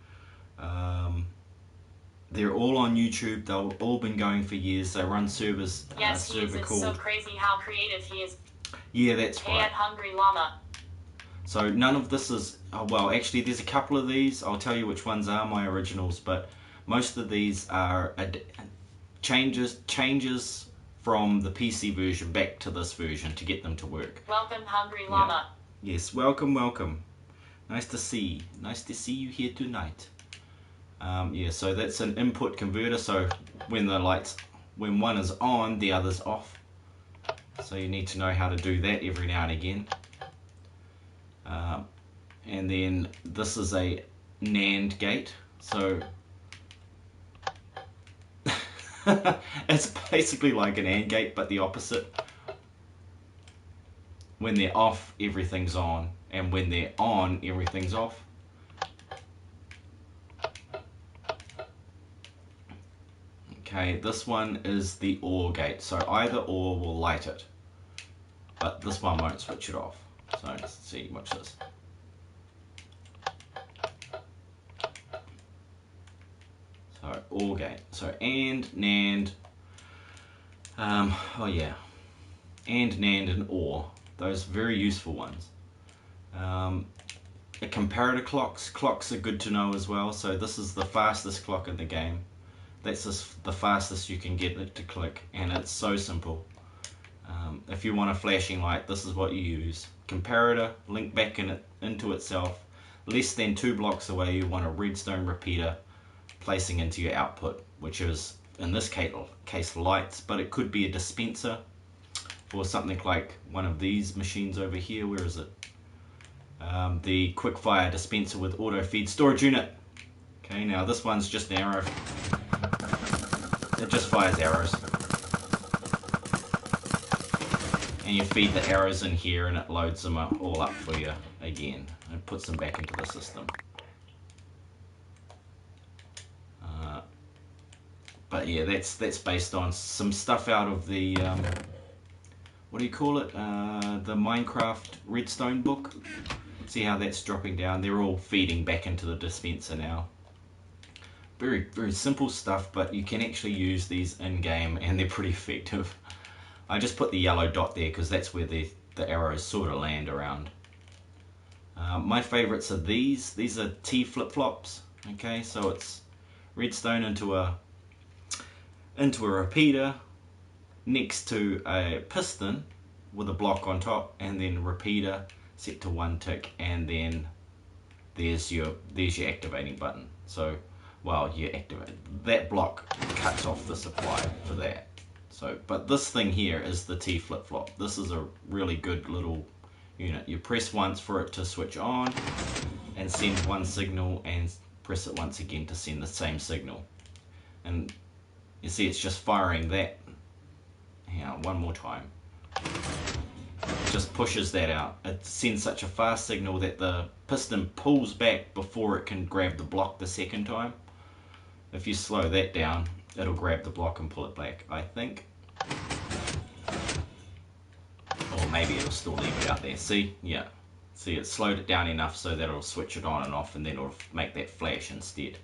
They're all on YouTube. They've all been going for years. They run servers. Yes, it's so crazy how creative he is. Yeah, that's right. And Hungry Llama. So none of this is, well, actually there's a couple of these. I'll tell you which ones are my originals, but most of these are changes from the PC version back to this version to get them to work. Welcome, Hungry Llama. Yeah. Yes, welcome. Nice to see you here tonight. Yeah, so that's an input converter. So when one is on, the other's off. So you need to know how to do that every now and again. And then this is a NAND gate. So it's basically like an AND gate, but the opposite. When they're off, everything's on, and when they're on, everything's off. Okay, this one is the OR gate, so either OR will light it, but this one won't switch it off. So let's see, watch this. So OR gate, so AND, NAND, oh yeah, AND, NAND, and OR. Those very useful ones. The comparator clocks are good to know as well. So this is the fastest clock in the game. That's the fastest you can get it to click, and it's so simple. If you want a flashing light, this is what you use. Comparator, link back into itself. Less than 2 blocks away, you want a redstone repeater placing into your output, which is in this case lights, but it could be a dispenser or something like one of these machines over here. Where is it? The quickfire dispenser with auto feed storage unit. Okay, now this one's just an arrow. It just fires arrows. And you feed the arrows in here and it loads them all up for you again. And puts them back into the system. But yeah, that's based on some stuff out of the, what do you call it? The Minecraft Redstone book. See how that's dropping down? They're all feeding back into the dispenser now. Very, very simple stuff, but you can actually use these in-game and they're pretty effective. I just put the yellow dot there because that's where the arrows sort of land around. My favorites are these. These are T flip-flops. Okay, so it's redstone into a repeater next to a piston with a block on top, and then repeater set to 1 tick, and then there's your activating button. So, well, you activate that block, cuts off the supply for that. So, but this thing here is the T flip-flop. This is a really good little unit. You press once for it to switch on and send one signal, and press it once again to send the same signal. And you see it's just firing that. Hang on, one more time. It just pushes that out. It sends such a fast signal that the piston pulls back before it can grab the block the second time. If you slow that down, it'll grab the block and pull it back, I think. Or maybe it'll still leave it out there. See? Yeah. See, it slowed it down enough so that it'll switch it on and off, and then it'll make that flash instead.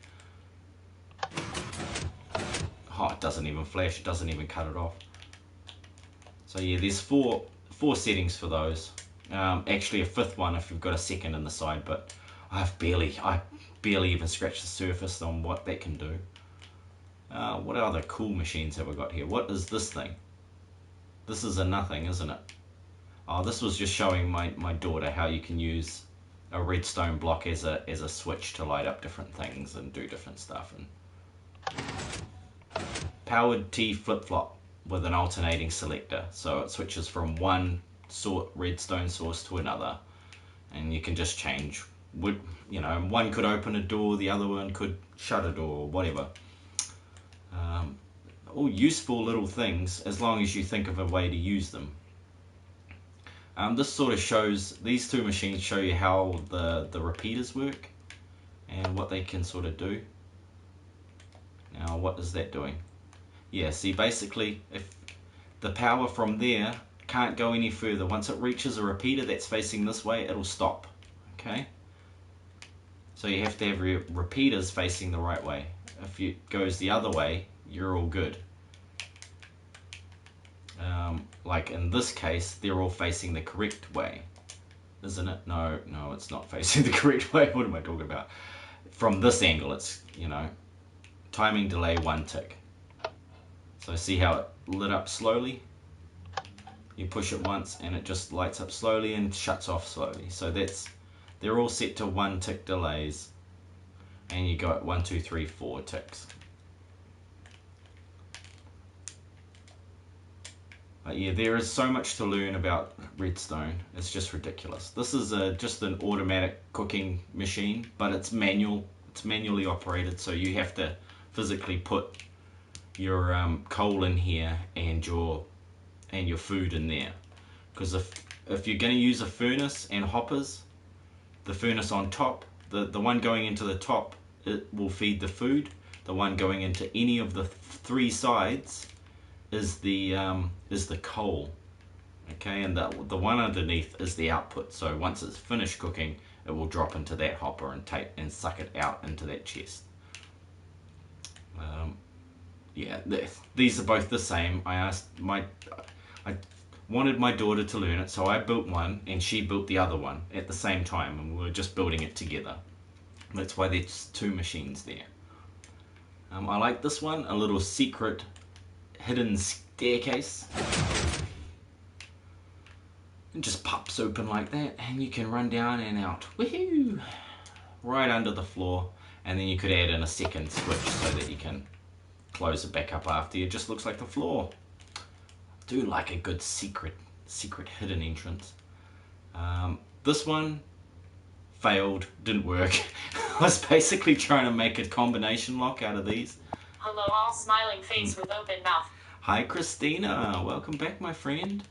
Oh, it doesn't even flash, it doesn't even cut it off. So yeah, there's four settings for those. Actually a fifth one if you've got a second in the side, but I barely even scratched the surface on what that can do. What other cool machines have I got here? What is this thing? This is a nothing, isn't it? Oh, this was just showing my daughter how you can use a redstone block as a switch to light up different things and do different stuff. And powered T flip-flop with an alternating selector, so it switches from one redstone source to another, and you can just change. You know, one could open a door, the other one could shut a door, or whatever. All useful little things as long as you think of a way to use them. This sort of shows, these two machines show you how the repeaters work and what they can sort of do. Now, what is that doing? Yeah, see, basically, if the power from there can't go any further, once it reaches a repeater that's facing this way, it'll stop. Okay? So you have to have your repeaters facing the right way. If it goes the other way, you're all good. Like in this case, they're all facing the correct way, isn't it? No, it's not facing the correct way. What am I talking about? From this angle, it's, you know, timing delay 1 tick. So see how it lit up slowly? You push it once and it just lights up slowly and shuts off slowly. So they're all set to 1 tick delays, and you got 1, 2, 3, 4 ticks. But yeah, there is so much to learn about redstone. It's just ridiculous. This is just an automatic cooking machine, but it's manual. It's manually operated, so you have to physically put your coal in here and your food in there. Because if you're going to use a furnace and hoppers, the furnace on top, the one going into the top, it will feed the food. The one going into any of the 3 sides is the coal. Okay, and the one underneath is the output. So once it's finished cooking, it will drop into that hopper and suck it out into that chest. Yeah, these are both the same. I wanted my daughter to learn it, so I built one and she built the other one at the same time, and we were just building it together. That's why there's two machines there. I like this one, a little secret hidden staircase. It just pops open like that, and you can run down and out. Woohoo! Right under the floor, and then you could add in a second switch so that you can close it back up after. It just looks like the floor. I do like a good secret hidden entrance. This one failed, didn't work. I was basically trying to make a combination lock out of these. Hello all, smiling face with open mouth. Hi Christina, welcome back my friend.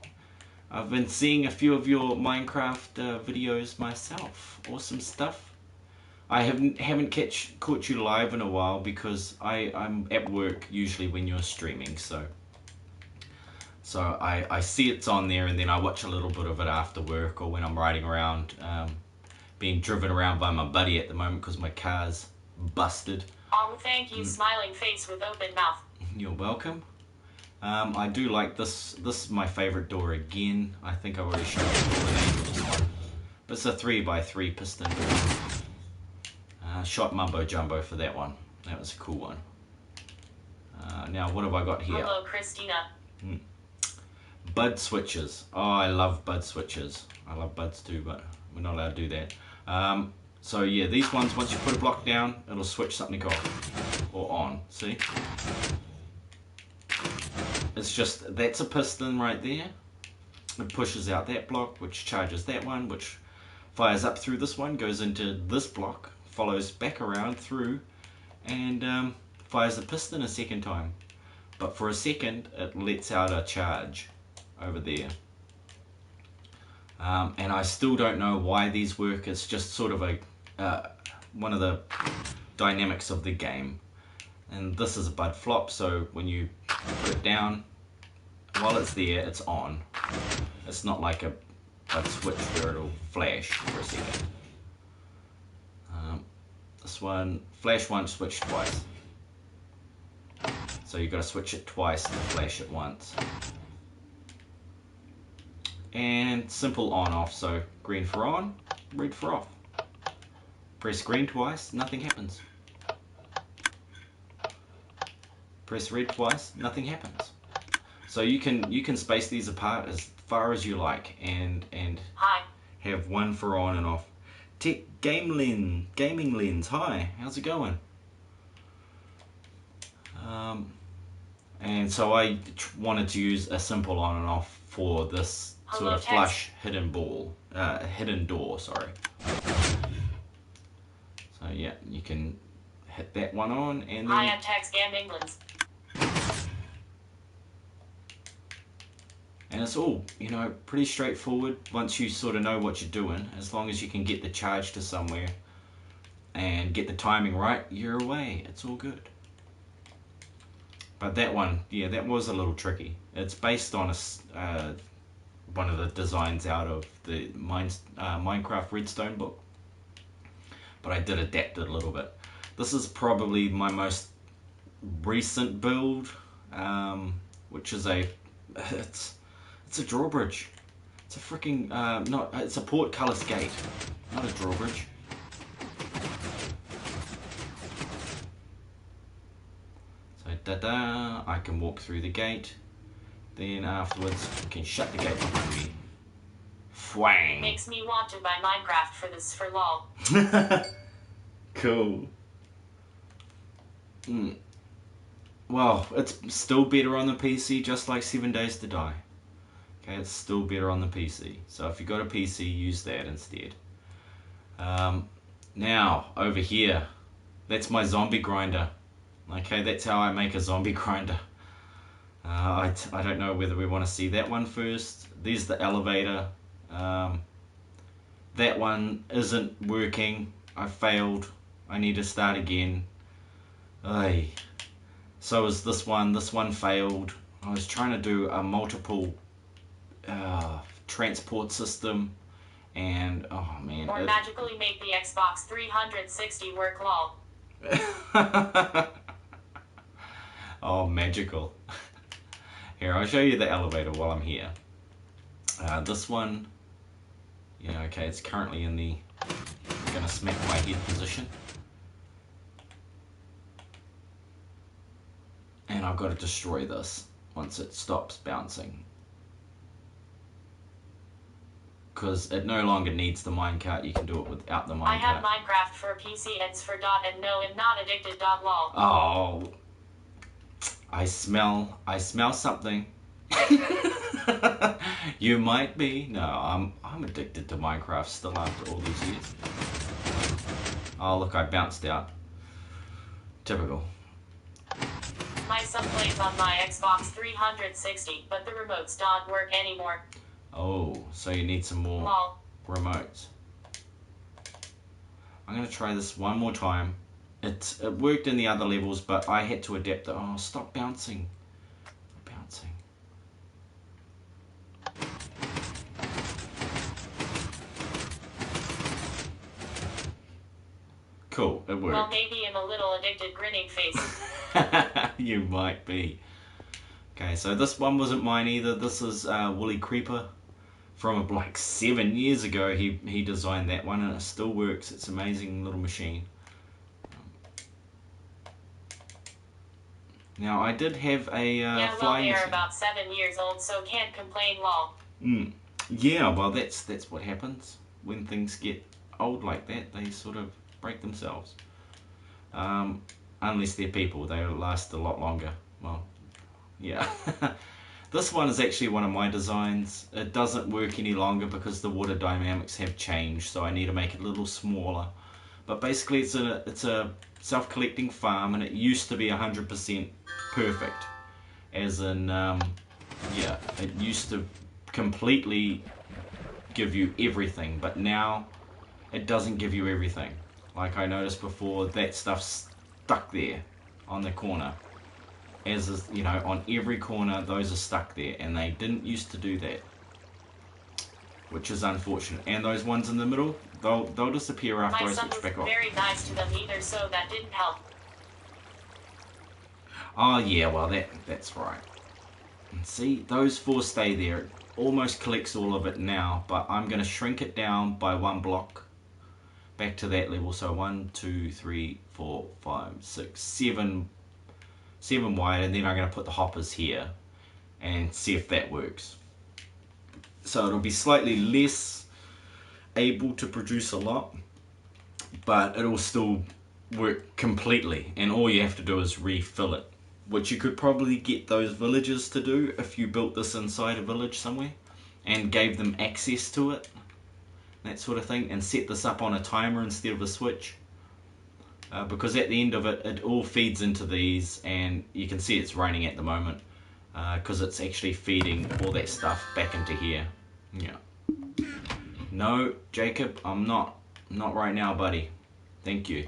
I've been seeing a few of your Minecraft videos myself. Awesome stuff. I haven't caught you live in a while because I'm at work usually when you're streaming, so I see it's on there and then I watch a little bit of it after work or when I'm riding around, being driven around by my buddy at the moment because my car's busted. Oh, thank you, smiling face with open mouth. You're welcome. I do like this. This is my favorite door again. I think I already showed you the name of this one. But it's a 3x3 piston door. Shot Mumbo Jumbo for that one. That was a cool one. Now what have I got here? Hello, Christina. Bud switches. Oh, I love bud switches. I love buds too, but we're not allowed to do that. So yeah, these ones, once you put a block down, it'll switch something off or on. See? It's just, that's a piston right there. It pushes out that block, which charges that one, which fires up through this one, goes into this block, follows back around through, and fires the piston a second time. But for a second, it lets out a charge over there. And I still don't know why these work. It's just sort of a one of the dynamics of the game. And this is a bud flop, so when you put it down, while it's there, it's on. It's not like a bud switch where it'll flash for a second. This one, flash once, switch twice. So you've got to switch it twice to flash it once. And simple on off, so green for on, red for off. Press green twice, nothing happens. Press red twice, nothing happens. So you can space these apart as far as you like and Hi. have one for on and off. Tech gaming lens, hi, how's it going? And so I wanted to use a simple on and off for this sort of flush hidden door, sorry. So yeah, you can hit that one on and then... Hi, I'm Tex Game England. And it's all, you know, pretty straightforward once you sort of know what you're doing. As long as you can get the charge to somewhere and get the timing right, you're away. It's all good. But that one, yeah, that was a little tricky. It's based on one of the designs out of the Minecraft Redstone book. But I did adapt it a little bit. This is probably my most recent build, which is it's a drawbridge. It's a freaking it's a portcullis gate, not a drawbridge. So I can walk through the gate. Then afterwards, I can shut the gate behind me. Fwang! Makes me want to buy Minecraft for lol. Cool. Well, it's still better on the PC, just like 7 Days to Die. Okay, it's still better on the PC. So if you've got a PC, use that instead. Now, over here, that's my zombie grinder. Okay, that's how I make a zombie grinder. I don't know whether we want to see that one first. There's the elevator. That one isn't working. I failed. I need to start again. Ay. So is this one. This one failed. I was trying to do a multiple transport system, and oh man. Or magically make the Xbox 360 work lol. Oh, magical. Here, I'll show you the elevator while I'm here. This one, yeah, okay, it's currently in the, I'm gonna smack my head position. And I've got to destroy this once it stops bouncing. Because it no longer needs the minecart, you can do it without the minecart. I have Minecraft for PC and for dot and no, I'm not addicted dot lol. Oh, I smell something. You might be. No, I'm addicted to Minecraft still after all these years. Oh look, I bounced out. Typical. My son plays on my Xbox 360, but the remotes don't work anymore. Oh, so you need some more Lol. remotes. I'm gonna try this one more time. It worked in the other levels, but I had to adapt it. Oh, stop bouncing. Bouncing. Cool, it worked. Well, maybe I'm a little addicted grinning face. You might be. Okay, so this one wasn't mine either. This is Woolly Creeper from like 7 years ago. He designed that one and it still works. It's an amazing little machine. Now I did have a yeah, well, flying they're machine. about 7 years old, so can't complain lol. Yeah, well that's what happens when things get old like that. They sort of break themselves. Unless they're people, they last a lot longer. Well, yeah. This one is actually one of my designs. It doesn't work any longer because the water dynamics have changed, so I need to make it a little smaller. But basically it's a self-collecting farm, and it used to be 100% perfect. As in, yeah, it used to completely give you everything, but now it doesn't give you everything. Like I noticed before, that stuff's stuck there on the corner. As is, you know, on every corner, those are stuck there, and they didn't used to do that, which is unfortunate. And those ones in the middle, they'll disappear after I switch back off. My son was very nice to them either, so that didn't help. Oh yeah, well that's right. And see, those 4 stay there. It almost collects all of it now, but I'm going to shrink it down by 1 block back to that level. So 1, 2, 3, 4, 5, 6, 7 wide, and then I'm going to put the hoppers here and see if that works. So it'll be slightly less able to produce a lot, but it'll still work completely, and all you have to do is refill it, which you could probably get those villagers to do if you built this inside a village somewhere and gave them access to it, that sort of thing, and set this up on a timer instead of a switch. Because at the end of it, it all feeds into these, and you can see it's raining at the moment because it's actually feeding all that stuff back into here. Yeah. No, Jacob, I'm not right now, buddy. Thank you.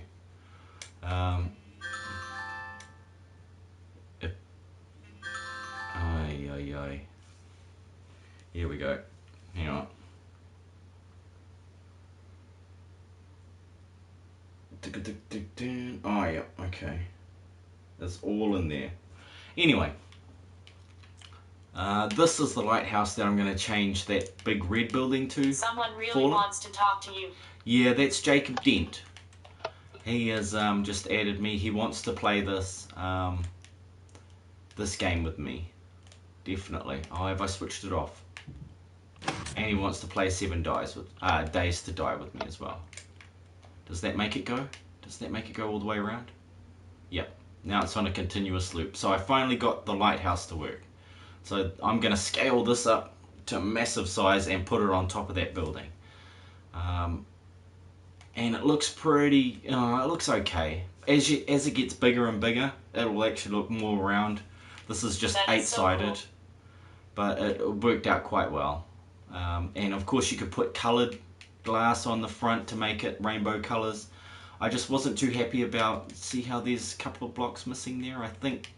Here we go. Hang on. Oh yeah, okay. It's all in there. Anyway, this is the lighthouse that I'm going to change that big red building to. Someone really wants to talk to you. Yeah, that's Jacob Dent. He has just added me. He wants to play this this game with me. Definitely. Oh, have I switched it off? And he wants to play 7 Days to Die with me as well. Does that make it go? Does that make it go all the way around? Yep. Now it's on a continuous loop. So I finally got the lighthouse to work. So I'm going to scale this up to a massive size and put it on top of that building. And it looks pretty, it looks okay. As it gets bigger and bigger, it'll actually look more round. This is just 8-sided, so cool. But it worked out quite well. And of course you could put coloured glass on the front to make it rainbow colours. I just wasn't too happy about, see how there's a couple of blocks missing there? I think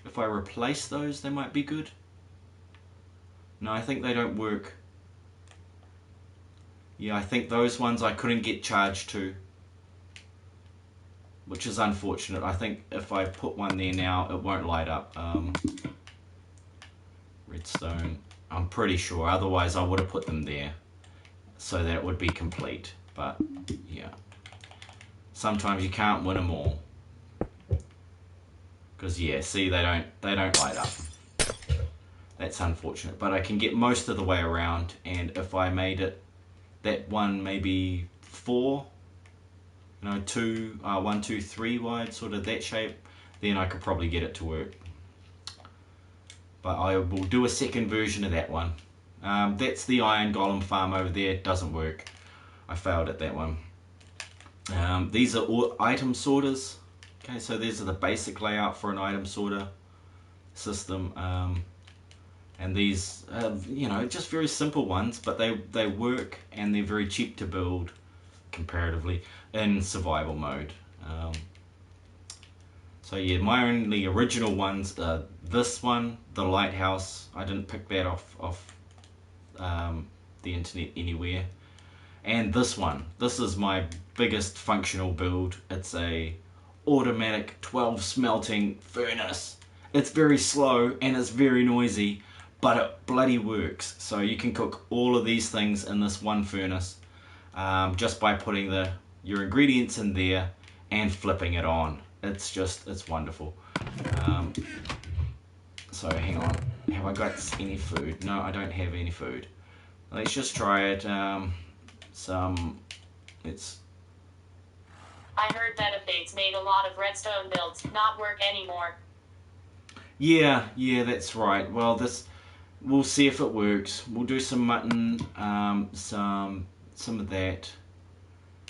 if I replace those, they might be good. No, I think they don't work. Yeah, I think those ones I couldn't get charged to, which is unfortunate. I think if I put one there now, it won't light up. Redstone. I'm pretty sure. Otherwise, I would have put them there so that it would be complete. But yeah, sometimes you can't win them all. Because yeah, see, they don't light up. That's unfortunate. But I can get most of the way around, and if I made it that one maybe 4, you know, 2, 1, 2, 3 wide, sort of that shape, then I could probably get it to work. But I will do a second version of that one. That's the iron golem farm over there. It doesn't work. I failed at that one. These are all item sorters. Okay, so these are the basic layout for an item sorter system. And these, you know, just very simple ones, but they work, and they're very cheap to build comparatively in survival mode. So yeah, my only original ones are this one, the lighthouse. I didn't pick that off the internet anywhere. And this one. This is my biggest functional build. It's a automatic 12 smelting furnace. It's very slow and it's very noisy, but it bloody works. So you can cook all of these things in this one furnace just by putting your ingredients in there and flipping it on. It's wonderful. So hang on, have I got any food? No, I don't have any food. Let's just try it. I heard that updates made a lot of redstone builds not work anymore. Yeah, that's right. Well, we'll see if it works. We'll do some mutton, some of that,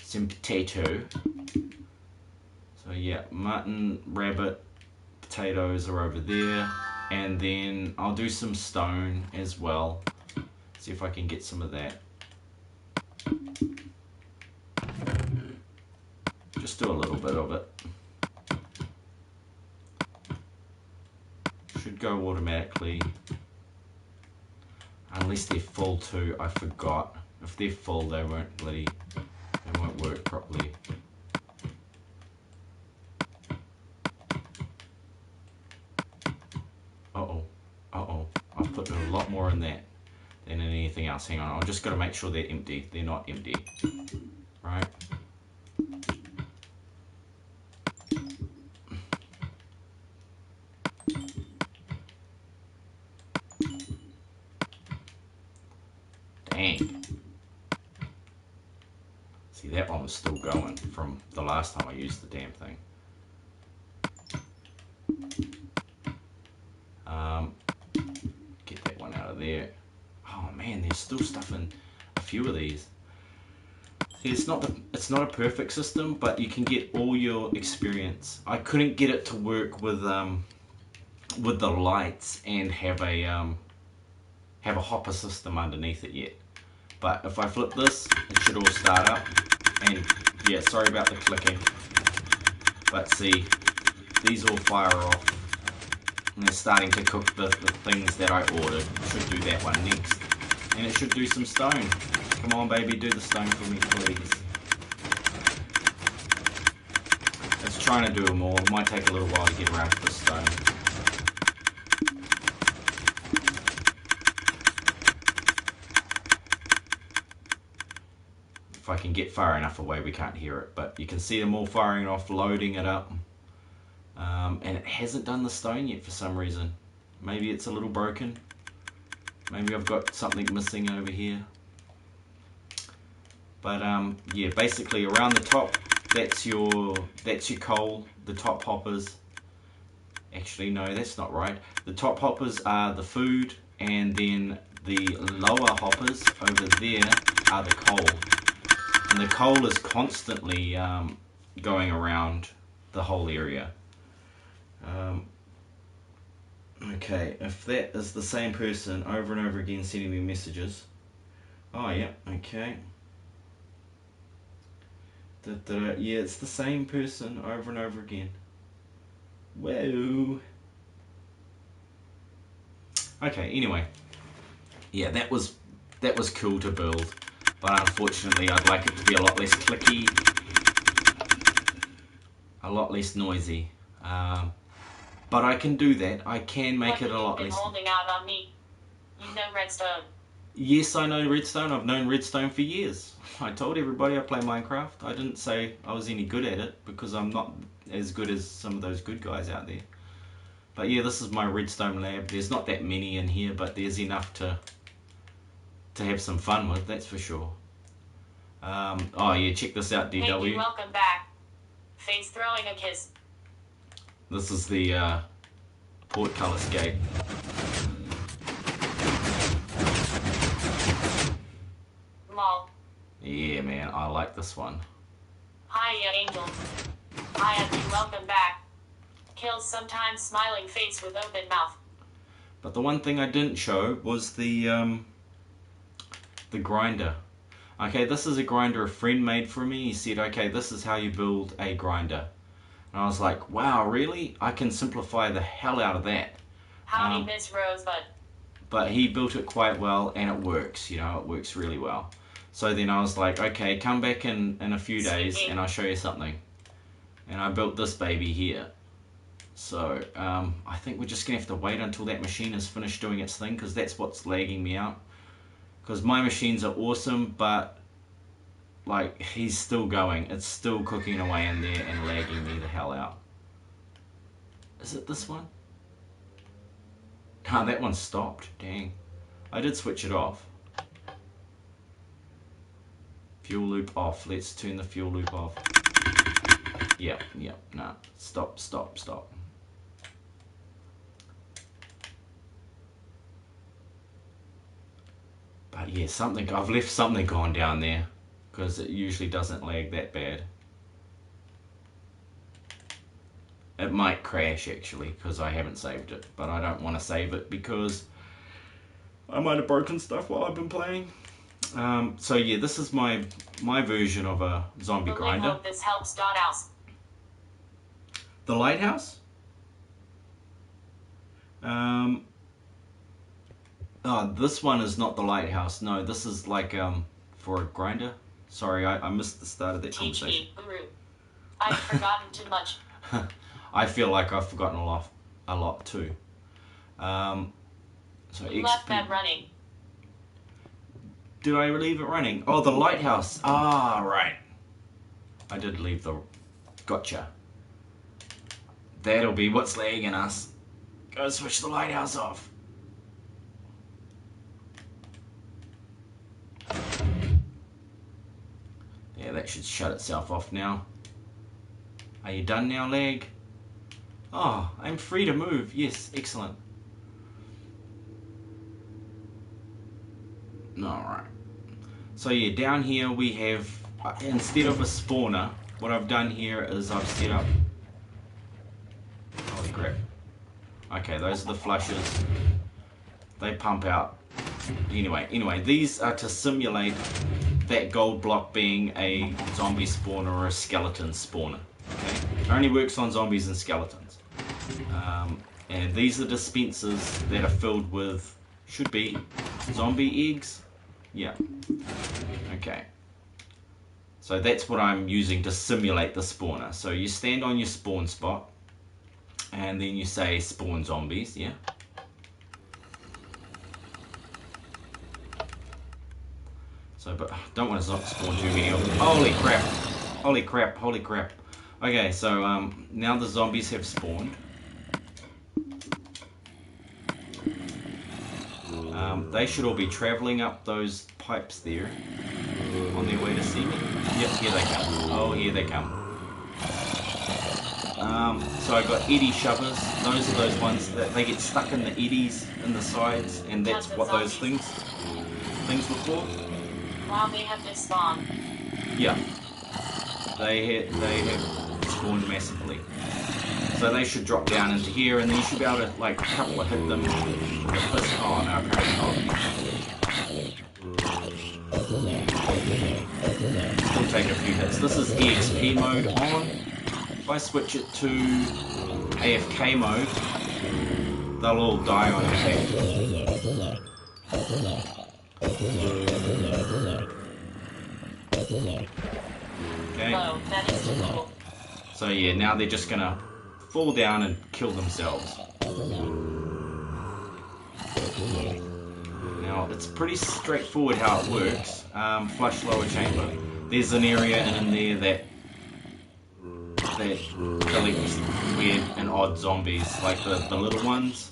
some potato. So yeah, mutton, rabbit, potatoes are over there, and then I'll do some stone as well. See if I can get some of that. Just do a little bit of it. Should go automatically. Unless they're full too, I forgot. If they're full, they won't work properly. I've put a lot more in that than in anything else. Hang on, I've just got to make sure they're empty. They're not empty. Right? Dang. See, that one was still going from the last time I used the damn thing. Get that one out of there. Oh man, there's still stuff in a few of these. See, it's not a perfect system, but you can get all your experience. I couldn't get it to work with the lights and have a hopper system underneath it yet. But if I flip this, it should all start up. And yeah, sorry about the clicking. But see, these all fire off. And they're starting to cook the things that I ordered. Should do that one next. And it should do some stone. Come on baby, do the stone for me please. It's trying to do them all. It might take a little while to get around to the stone. If I can get far enough away we can't hear it, but you can see them all firing off, loading it up. And it hasn't done the stone yet for some reason. Maybe it's a little broken. Maybe I've got something missing over here. But yeah, basically around the top, that's your coal, the top hoppers. Actually, no, that's not right. The top hoppers are the food, and then the lower hoppers over there are the coal. And the coal is constantly going around the whole area. Okay, if that is the same person over and over again sending me messages. Oh yeah, okay. Yeah, it's the same person over and over again. Whoa. Okay, anyway. Yeah, that was cool to build, but unfortunately I'd like it to be a lot less clicky, a lot less noisy. But I can do that. I can make it a lot less. Holding out on me. You know Redstone. Yes, I know Redstone. I've known Redstone for years. I told everybody I play Minecraft. I didn't say I was any good at it because I'm not as good as some of those good guys out there. But yeah, this is my Redstone lab. There's not that many in here, but there's enough to have some fun with, that's for sure. Oh yeah, check this out, DW. Thank you, welcome back. Face throwing a kiss. This is the portcullis gate. Lol. Yeah, man, I like this one. Hiya, Angel. Hiya, you, welcome back. Kills sometimes smiling face with open mouth. But the one thing I didn't show was the grinder. Okay, this is a grinder a friend made for me. He said, okay, this is how you build a grinder. And I was like, wow, really? I can simplify the hell out of that. Howdy, Miss Rosebud. But he built it quite well, and it works, you know, it works really well. So then I was like, okay, come back in a few days and I'll show you something. And I built this baby here. So I think we're just going to have to wait until that machine is finished doing its thing, because that's what's lagging me out. Because my machines are awesome, but like he's still going. It's still cooking away in there and lagging me the hell out. Is it this one? Ah, that one stopped. Dang. I did switch it off. Fuel loop off. Let's turn the fuel loop off. Yep, no. Stop. But yeah, I've left something on down there, because it usually doesn't lag that bad. It might crash actually, because I haven't saved it, but I don't want to save it because I might have broken stuff while I've been playing. So yeah, this is my version of a zombie grinder. Hope this helps. House. The lighthouse? Oh, this one is not the lighthouse. No, this is like for a grinder. Sorry, I missed the start of that conversation. Guru. I've forgotten too much. I feel like I've forgotten a lot too. So you left that running. Did I leave it running? Oh, the lighthouse. Ah, right. I did leave the... Gotcha. That'll be what's lagging us. Go switch the lighthouse off. Yeah, that should shut itself off now. Are you done now, lag? Oh, I'm free to move. Yes, excellent. Alright. So yeah, down here we have, instead of a spawner, what I've done here is I've set up... Holy crap. Okay, those are the flushes. They pump out. Anyway, these are to simulate that gold block being a zombie spawner or a skeleton spawner. Okay? It only works on zombies and skeletons. And these are dispensers that are filled with, should be, zombie eggs. Yeah. Okay. So that's what I'm using to simulate the spawner. So you stand on your spawn spot, and then you say spawn zombies, yeah? So, but don't want to spawn too many of them. Holy crap! Holy crap! Holy crap! Okay, so now the zombies have spawned. They should all be travelling up those pipes there on their way to see me. Yep, here they come. Oh, here they come. So I got eddy shovers. Those are those ones that they get stuck in the eddies in the sides, and that's what those things were for. Wow, they have to spawn. Yeah, they have spawned massively. So they should drop down into here, and then you should be able to, like, a couple of hit them. Oh no, apparently not. Still take a few hits. This is EXP mode on. If I switch it to AFK mode, they'll all die on impact. Okay. Whoa, that is cool. So yeah, now they're just gonna fall down and kill themselves. it's pretty straightforward how it works. Flush lower chamber. There's an area in there that collects weird and odd zombies, like the little ones.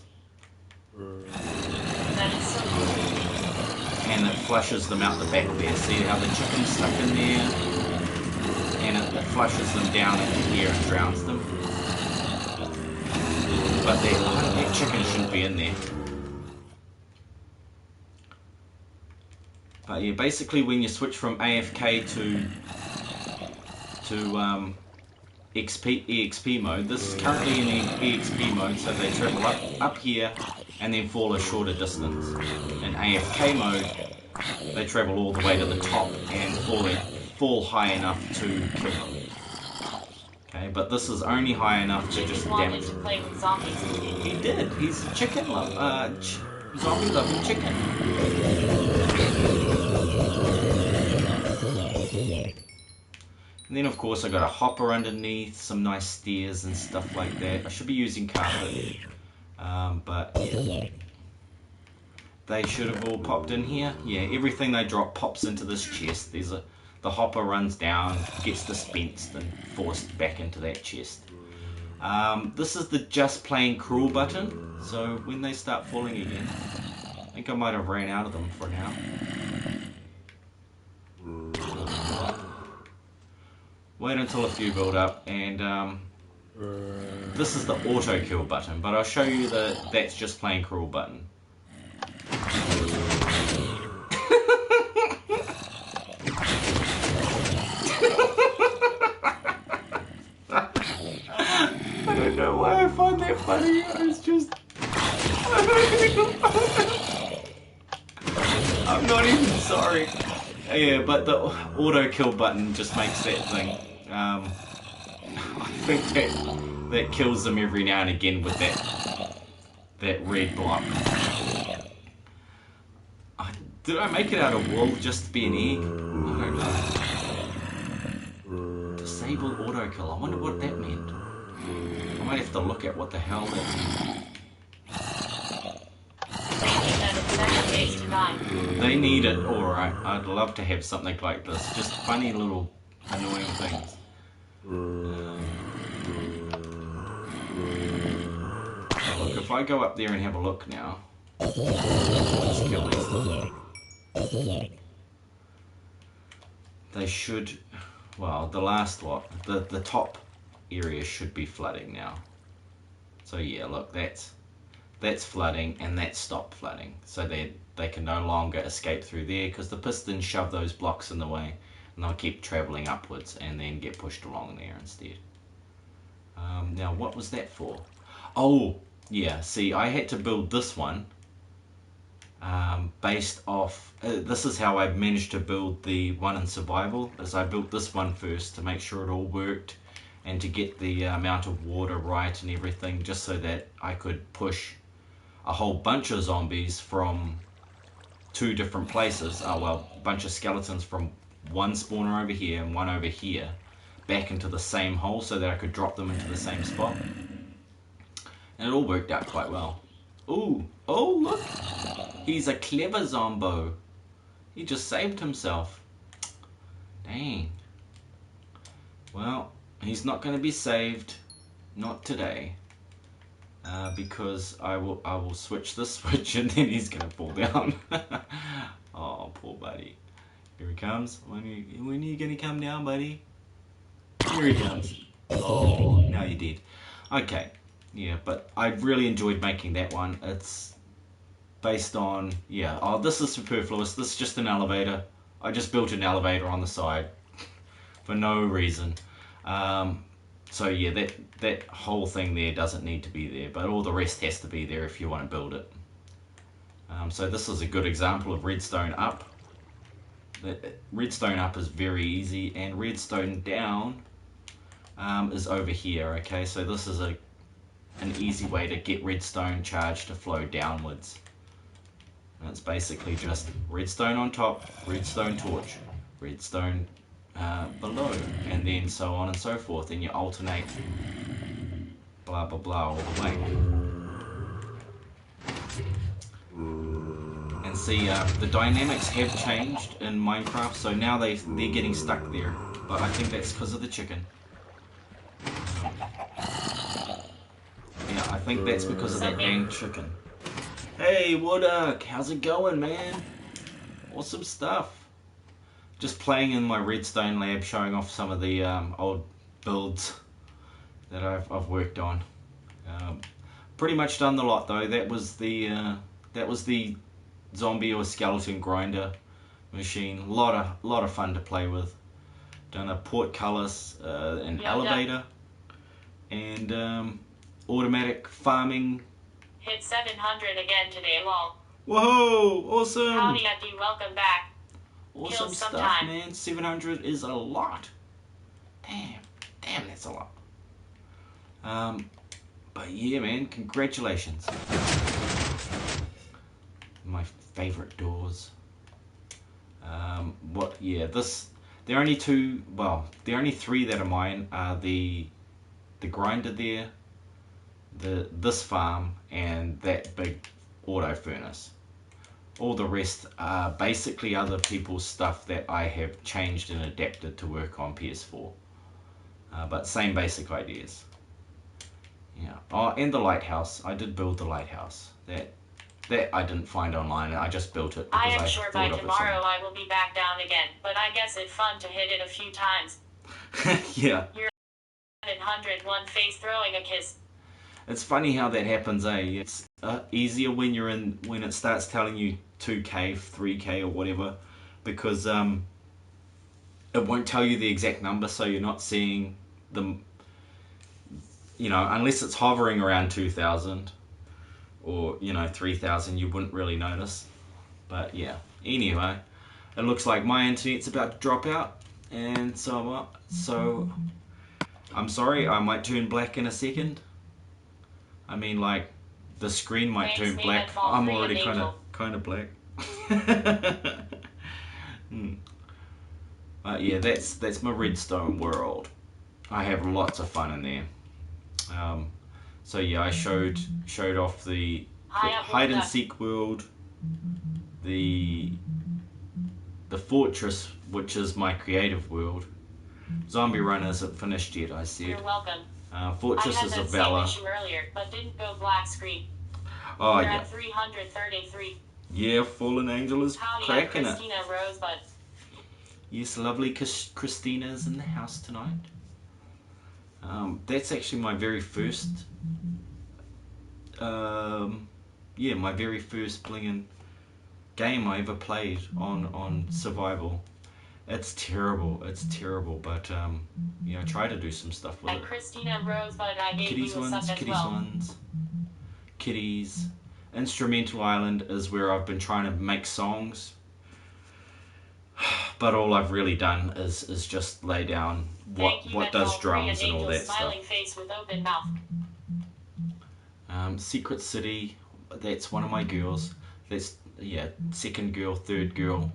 That is so cool. And it flushes them out the back there. See how the chicken's stuck in there? And it flushes them down into here and drowns them. But that chicken shouldn't be in there. But yeah, basically when you switch from AFK to EXP mode, this is currently in EXP mode, so they travel up here and then fall a shorter distance. In AFK mode, they travel all the way to the top and fall high enough to kill them. Okay, but this is only high enough to just damage them. To play with zombies. He did. He's a chicken zombie loving chicken. And then of course I got a hopper underneath, some nice stairs and stuff like that. I should be using carpet, but yeah. They should have all popped in here. Yeah, everything they drop pops into this chest. The hopper runs down, gets dispensed and forced back into that chest. This is the just plain cruel button, so when they start falling again, I think I might have ran out of them for now. Wait until a few build up, and this is the auto kill button, but I'll show you that's just plain cruel button. I don't know why I find that funny. It's just I'm not even sorry. Yeah, but the auto kill button just makes that thing. I think that kills them every now and again with that red block. Did I make it out of wool just to be an egg? I don't know. Disable auto kill. I wonder what that meant. I might have to look at what the hell that meant. They need it, alright. I'd love to have something like this. Just funny little annoying things. Look, if I go up there and have a look now. Let's kill these. They should, well, the last lot, the top area should be flooding now. So yeah, look, that's flooding and that's stopped flooding. So they can no longer escape through there because the pistons shove those blocks in the way and they'll keep travelling upwards and then get pushed along there instead. Now what was that for? Oh yeah, see, I had to build this one based off, this is how I managed to build the one in survival, is I built this one first to make sure it all worked and to get the amount of water right and everything, just so that I could push a whole bunch of zombies from two different places, well, a bunch of skeletons from one spawner over here and one over here, back into the same hole so that I could drop them into the same spot. And it all worked out quite well. Ooh, oh look, he's a clever zombo. He just saved himself. Dang. Well, he's not going to be saved, not today, because I will switch this switch and then he's going to fall down. Oh, poor buddy. Here he comes. When are you going to come down, buddy? Here he comes. Oh, now you're dead. Okay, yeah, but I really enjoyed making that one. It's based on, yeah, oh, this is superfluous. This is just an elevator. I just built an elevator on the side for no reason. So yeah, that whole thing there doesn't need to be there, but all the rest has to be there if you want to build it. So this is a good example of redstone up. Redstone up is very easy, and redstone down is over here. Okay, so this is an easy way to get redstone charge to flow downwards. And it's basically just redstone on top, redstone torch, redstone below, and then so on and so forth, and you alternate blah blah blah all the way. And see the dynamics have changed in Minecraft, so now they're getting stuck there. But I think that's because of the chicken. Yeah, I think that's because of that dang chicken. Hey, Wooduk, how's it going, man? Awesome stuff. Just playing in my redstone lab, showing off some of the old builds that I've worked on. Pretty much done the lot though. That was the zombie or skeleton grinder machine. A lot of fun to play with. Done a portcullis, an elevator, and automatic farming. Hit 700 again today, lol. Whoa! Awesome! Howdy, Eddie, welcome back. Awesome stuff, man. 700 is a lot. Damn, that's a lot. But yeah, man, congratulations. My favorite doors. There are only two. Well, there are only three that are mine. The grinder there, this farm, and that big auto furnace. All the rest are basically other people's stuff that I have changed and adapted to work on PS4. But same basic ideas. Yeah. Oh, and the lighthouse. I did build the lighthouse. That I didn't find online. I just built it because I am sure by tomorrow I will be back down again. But I guess it's fun to hit it a few times. Yeah. You're 701 face throwing a kiss. It's funny how that happens, eh? It's easier when it starts telling you 2K, 3K or whatever, because it won't tell you the exact number, so you're not seeing them, unless it's hovering around 2,000 or 3,000, you wouldn't really notice. But yeah, anyway, it looks like my internet's about to drop out, and so I'm sorry, I might turn black in a second. I mean, like, the screen might turn black. I'm already kind of black. But yeah, that's my redstone world. I have lots of fun in there. So yeah, I showed off the hide and seek world, the fortress, which is my creative world. Zombie Run isn't finished yet, I said. You're welcome. Fortresses of Valor. I had that same issue earlier, but didn't go black screen. Oh, We're yeah. at 333. Yeah, Fallen Angel is cracking it. Christina Rosebud. Yes, lovely Christina's in the house tonight. That's actually my very first, my very first blingin' game I ever played on survival. It's terrible, but I try to do some stuff with it. And Christina Rosebud, I gave Kitties you a ones, sub as kitties well. ones, kitties. Instrumental Island is where I've been trying to make songs, but all I've really done is just lay down what does drums and all that smiling stuff. Face with open mouth. Secret City, that's one of my girls. That's second girl, third girl.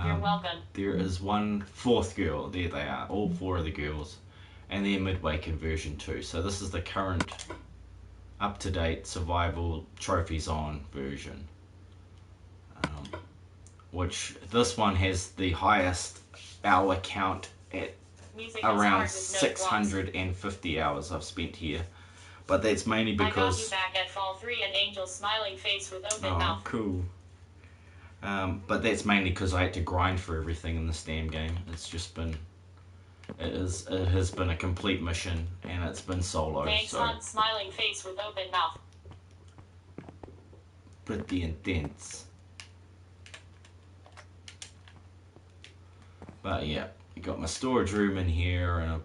You're welcome. There is one fourth girl. There they are, all four of the girls, and they're midway conversion too. So this is the current, up-to-date survival trophies on version. Which this one has the highest hour count at around 650 hours I've spent here. But that's mainly because I got you back at Fall 3 and Angel smiling face with open mouth. Oh, cool. But that's mainly because I had to grind for everything in this damn game. It's just been, it has been a complete mission, and it's been solo. Thanks, so on smiling face with open mouth. Pretty intense. But yeah, you got my storage room in here, and a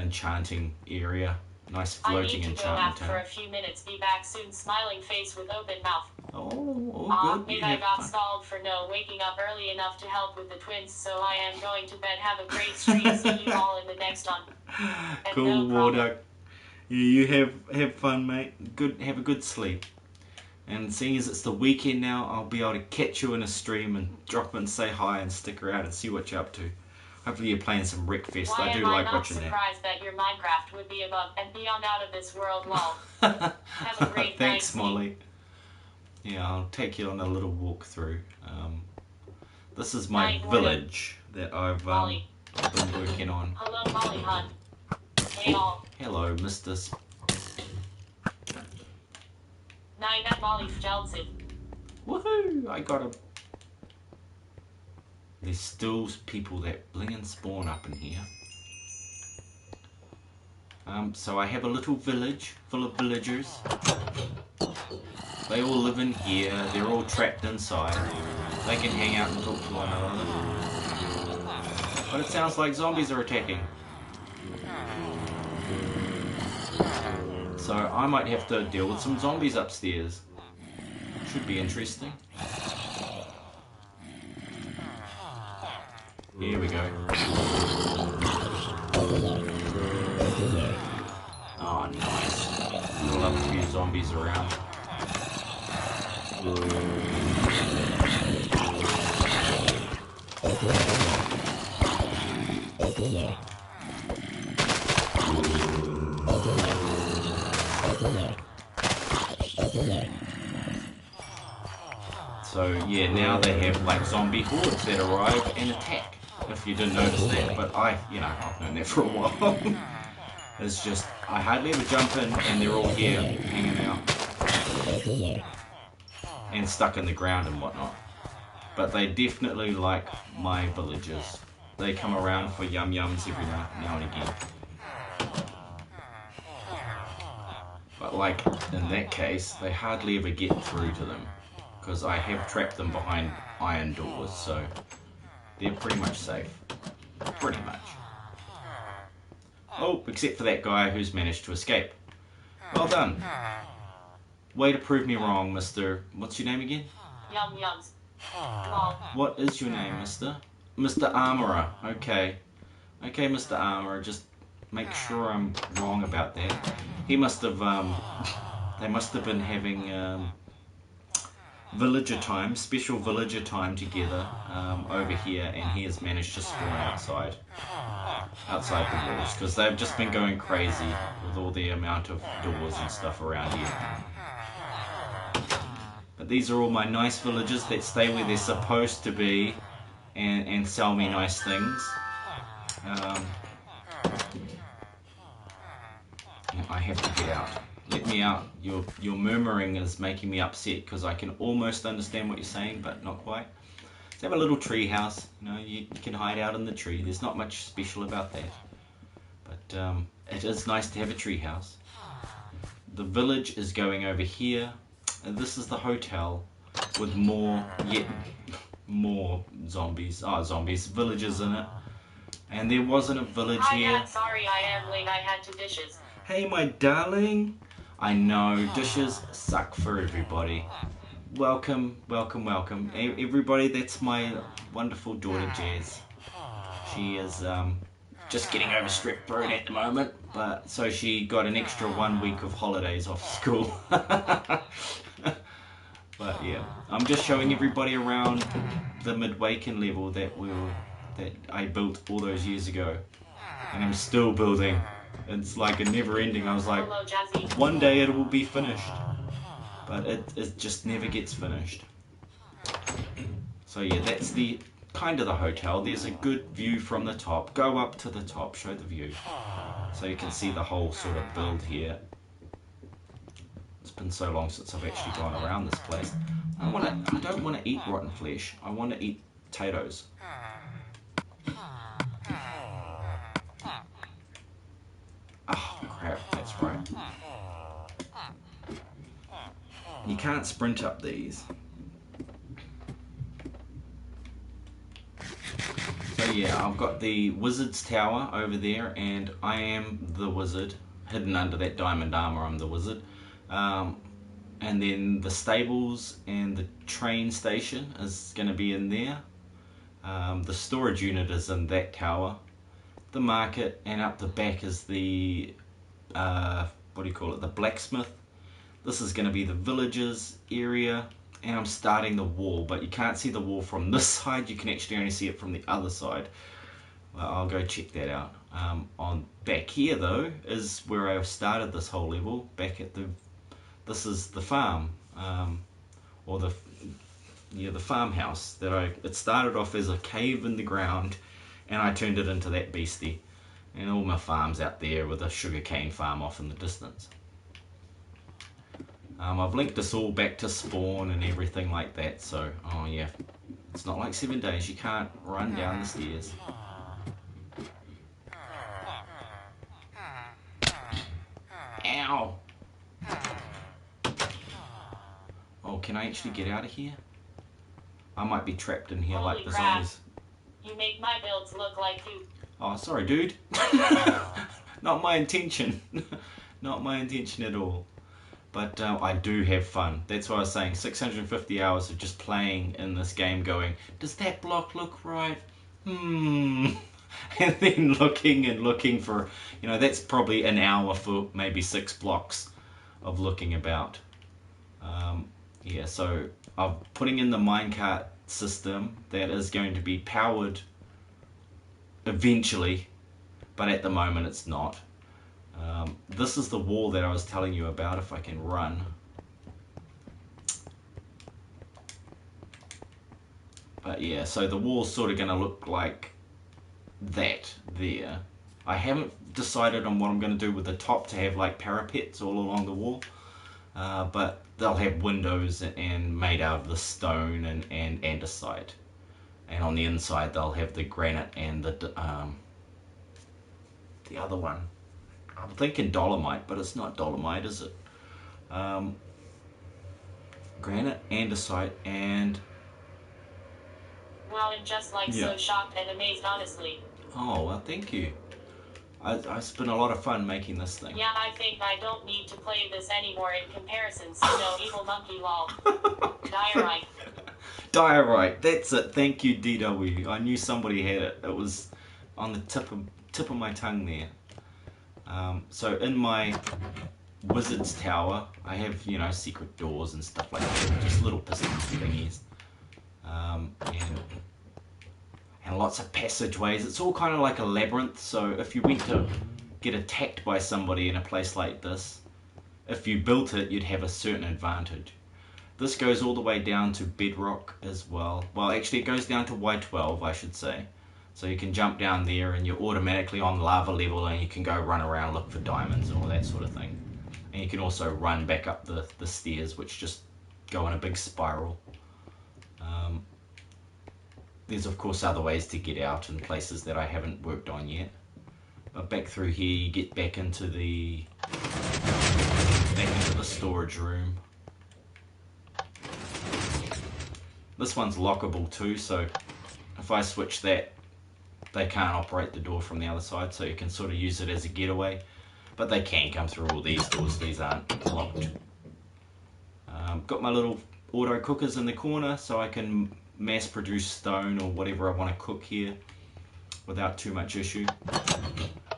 enchanting area. Nice floating enchantment town. I need to go out for a few minutes. Be back soon. Smiling face with open mouth. Oh, good. I got stalled for no waking up early enough to help with the twins, so I am going to bed. Have a great stream. See you all in the next one. And cool, no Warduck. Yeah, you have fun, mate. Have a good sleep. And seeing as it's the weekend now, I'll be able to catch you in a stream and drop in, say hi, and stick around and see what you're up to. Hopefully you're playing some Wreckfest. I do like watching that. Why am I not surprised that your Minecraft would be above and beyond out of this world, lol. Have a great Thanks, night. Molly. Yeah, I'll take you on a little walk through. This is my Night, village that I've Molly. been working on. Hello, Molly Hunt. Hey all. Hello, Mr. Night at Molly's Jelson. Woohoo! I got him. There's still people that bling and spawn up in here. So I have a little village full of villagers. They all live in here. They're all trapped inside. They can hang out and talk to one another. But it sounds like zombies are attacking. So I might have to deal with some zombies upstairs. Should be interesting. Here we go. Oh, nice. We'll have a few zombies around. So yeah, now they have like zombie hordes that arrive and attack. If you didn't notice that, but I've known that for a while. It's just I hardly ever jump in, and they're all here hanging out and stuck in the ground and whatnot. But they definitely like my villagers. They come around for yum yums every now and again. But like in that case, they hardly ever get through to them because I have trapped them behind iron doors, so they're pretty much safe. Pretty much. Oh, except for that guy who's managed to escape. Well done. Way to prove me wrong, Mr. What's your name again? Yum yums. Lol. What is your name, Mr.? Mr. Armorer. Okay. Okay, Mr. Armorer, just make sure I'm wrong about that. He must have, they must have been having, villager time, special villager time together, over here, and he has managed to spawn outside the walls, because they've just been going crazy with all the amount of doors and stuff around here. But these are all my nice villagers that stay where they're supposed to be and sell me nice things. I have to get out. Let me out. Your murmuring is making me upset because I can almost understand what you're saying, but not quite. Let's have a little tree house. You know, you can hide out in the tree. There's not much special about that. But it is nice to have a tree house. The village is going over here. And this is the hotel with more zombies. Oh, zombies. Villagers in it. And there wasn't a village here. Hi, sorry I am late. I had to dishes. Hey, my darling. I know, dishes suck for everybody. Welcome, welcome, welcome. Everybody, that's my wonderful daughter, Jazz. She is just getting over strep throat at the moment, but so she got an extra 1 week of holidays off school. But yeah, I'm just showing everybody around the Midwaken level that I built all those years ago. And I'm still building. It's like a never ending. I was like, one day it will be finished. But it just never gets finished. So yeah, that's the kind of the hotel. There's a good view from the top. Go up to the top, show the view. So you can see the whole sort of build here. It's been so long since I've actually gone around this place. I don't want to eat rotten flesh. I want to eat potatoes. Oh crap, that's right. You can't sprint up these. So yeah, I've got the wizard's tower over there, and I am the wizard. Hidden under that diamond armor, I'm the wizard. And then the stables and the train station is going to be in there. The storage unit is in that tower. The market, and up the back is the the blacksmith. This is going to be the villagers area, and I'm starting the wall, but you can't see the wall from this side. You can actually only see it from the other side. Well, I'll go check that out. On back here though is where I've started this whole level. Back at this is the farm. or the farmhouse that it started off as a cave in the ground, and I turned it into that beastie, and all my farms out there with a sugarcane farm off in the distance. I've linked this all back to spawn and everything like that, so oh yeah, it's not like 7 days, you can't run down the stairs. Ow! Oh, can I actually get out of here? I might be trapped in here. Holy like the crap. zombies. You make my builds look like poop. Oh, sorry, dude. Not my intention. Not my intention at all. But I do have fun. That's what I was saying. 650 hours of just playing in this game going, does that block look right? And then looking for, that's probably an hour for maybe 6 blocks of looking about. Yeah, so I'm putting in the minecart system that is going to be powered eventually, but at the moment it's not. This is the wall that I was telling you about, if I can run. But yeah, so the wall's sort of going to look like that there. I haven't decided on what I'm going to do with the top to have like parapets all along the wall. But they'll have windows and made out of the stone and andesite. And on the inside they'll have the granite and the other one. I'm thinking dolomite, but it's not dolomite, is it? Granite, andesite, and... Wow, I'm just like so shocked and amazed, honestly. Oh, well, thank you. It's been a lot of fun making this thing. Yeah, I think I don't need to play this anymore in comparisons. No, evil monkey lol. Diorite. Diorite, that's it. Thank you, DW. I knew somebody had it. It was on the tip of my tongue there. So in my wizard's tower, I have, secret doors and stuff like that. Just little piston thingies. And lots of passageways. It's all kind of like a labyrinth, so if you went to get attacked by somebody in a place like this, if you built it, you'd have a certain advantage. This goes all the way down to bedrock as well. Well, actually it goes down to Y12, I should say. So you can jump down there and you're automatically on lava level, and you can go run around, look for diamonds and all that sort of thing. And you can also run back up the stairs, which just go in a big spiral. There's of course other ways to get out in places that I haven't worked on yet. But back through here you get back into the storage room. This one's lockable too, so if I switch that, they can't operate the door from the other side, so you can sort of use it as a getaway. But they can come through all these doors, these aren't locked. Got my little auto cookers in the corner so I can mass produce stone or whatever I want to cook here without too much issue.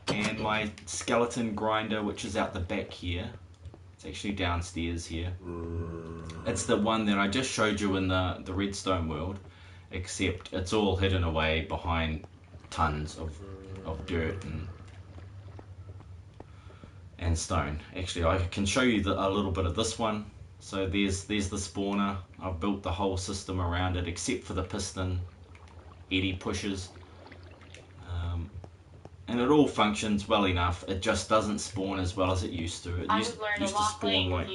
And my skeleton grinder, which is out the back here. It's actually downstairs here. It's the one that I just showed you in the redstone world, except it's all hidden away behind tons of dirt and stone. Actually, I can show you a little bit of this one. So there's the spawner. I've built the whole system around it except for the piston eddy pushers. And it all functions well enough. It just doesn't spawn as well as it used to. It used to spawn like...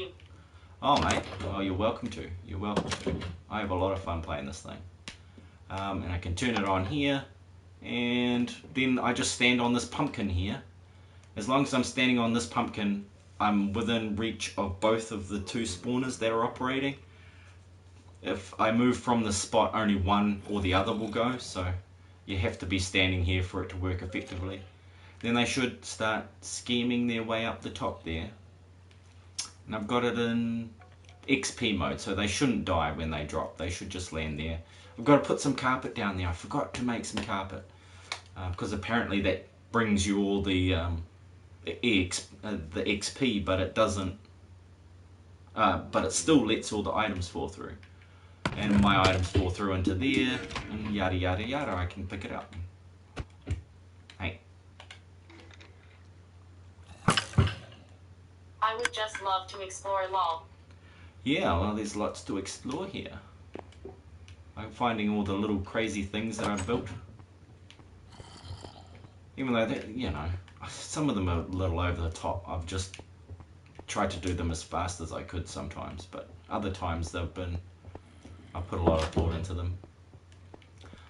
Oh mate, oh you're welcome to. You're welcome to. I have a lot of fun playing this thing. And I can turn it on here, and then I just stand on this pumpkin here. As long as I'm standing on this pumpkin, I'm within reach of both of the 2 spawners that are operating. If I move from the spot, only one or the other will go, so you have to be standing here for it to work effectively. Then they should start scheming their way up the top there. And I've got it in XP mode, so they shouldn't die when they drop. They should just land there. I've got to put some carpet down there. I forgot to make some carpet. Because apparently that brings you all the XP, but it doesn't. But it still lets all the items fall through. And my items fall through into there, and yada yada yada. I can pick it up. Hey. I would just love to explore lol. Yeah, well, there's lots to explore here. I'm finding all the little crazy things that I've built. Even though, you know, some of them are a little over the top. I've just tried to do them as fast as I could sometimes, but other times I've put a lot of thought into them.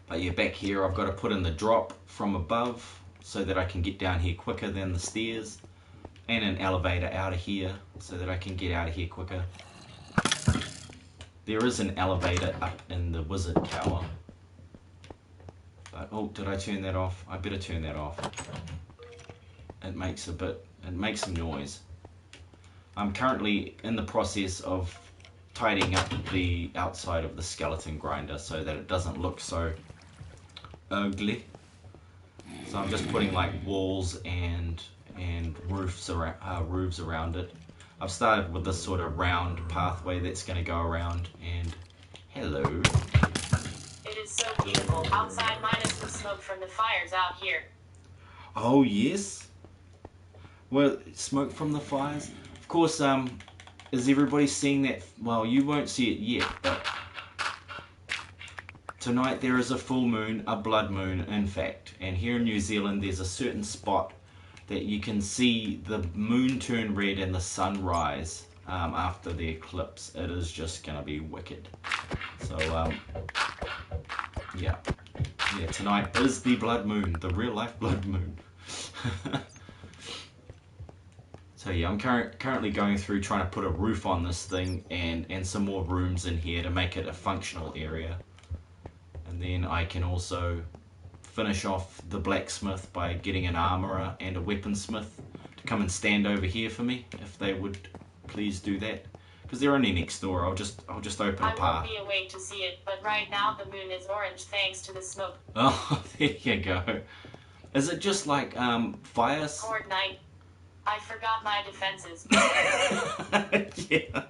But yeah, back here I've got to put in the drop from above so that I can get down here quicker than the stairs, and an elevator out of here so that I can get out of here quicker. There is an elevator up in the wizard tower. But, oh, did I turn that off? I better turn that off. It makes some noise. I'm currently in the process of tidying up the outside of the skeleton grinder so that it doesn't look so ugly. So I'm just putting like walls and roofs around it. I've started with this sort of round pathway that's going to go around, and hello. It is so beautiful outside, minus the smoke from the fires out here. Oh yes. Well, smoke from the fires. Of course, is everybody seeing that? Well, you won't see it yet, but tonight there is a full moon, a blood moon, in fact. And here in New Zealand, there's a certain spot that you can see the moon turn red and the sun rise after the eclipse. It is just going to be wicked. So, yeah, tonight is the blood moon, the real life blood moon. So yeah, I'm currently going through trying to put a roof on this thing and some more rooms in here to make it a functional area. And then I can also finish off the blacksmith by getting an armorer and a weaponsmith to come and stand over here for me, if they would please do that. Because they're only next door. I'll just open a path. I won't be awake to see it, but right now the moon is orange thanks to the smoke. Oh, there you go. Is it just like fires? Horde night. I forgot my defenses. Yeah.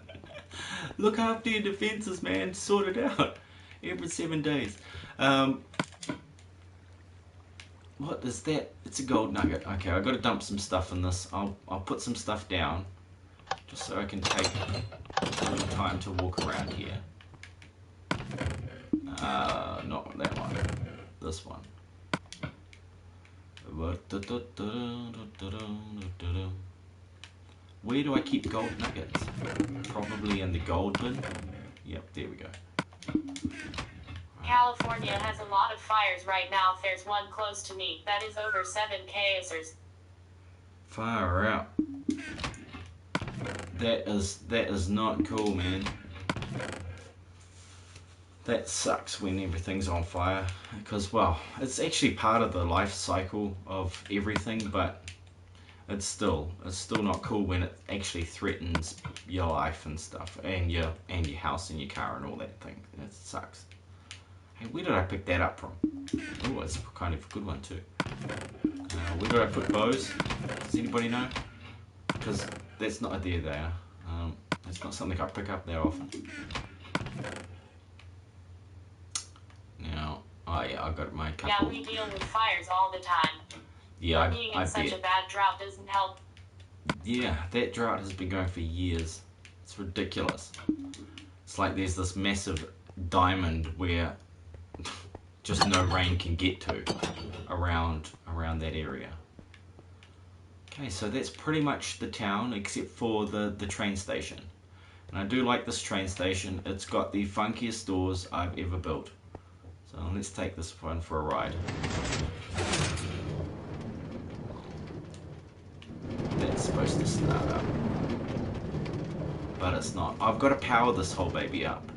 Look after your defenses, man. Sort it out. Every 7 days. What is that? It's a gold nugget. Okay, I've got to dump some stuff in this. I'll put some stuff down just so I can take a little time to walk around here. Not that one. This one. Where do I keep gold nuggets? Probably in the gold bin. Yep, there we go. California has a lot of fires right now. There's one close to me. That is over 7K acres. Far out. That is not cool, man. That sucks when everything's on fire, because, well, it's actually part of the life cycle of everything, but it's still not cool when it actually threatens your life and stuff, and your house and your car and all that thing. It sucks. Hey, where did I pick that up from? Oh, it's kind of a good one too. Where did I put bows? Does anybody know? Because that's not, there they are. It's not something I pick up that often. Now, oh yeah, I got my couple. Yeah, we deal with fires all the time. Yeah, being in such a bad drought doesn't help. Yeah, that drought has been going for years. It's ridiculous. It's like there's this massive diamond where just no rain can get to around that area. Okay, so that's pretty much the town except for the train station. And I do like this train station. It's got the funkiest doors I've ever built. So let's take this one for a ride. That's supposed to start up, but it's not. I've got to power this whole baby up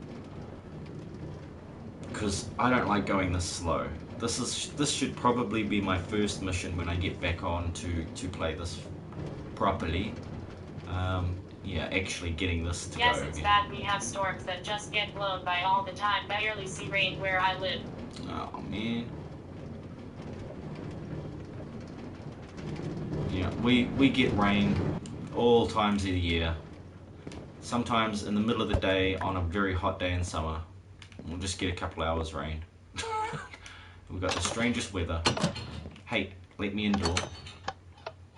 because I don't like going this slow. This should probably be my first mission when I get back on to play this properly. Yeah, actually getting this to go. Yes, it's bad. We have storms that just get blown by all the time. Barely see rain where I live. Oh man. Yeah, we get rain all times of the year. Sometimes in the middle of the day on a very hot day in summer, we'll just get a couple hours rain. We've got the strangest weather. Hey, let me indoor.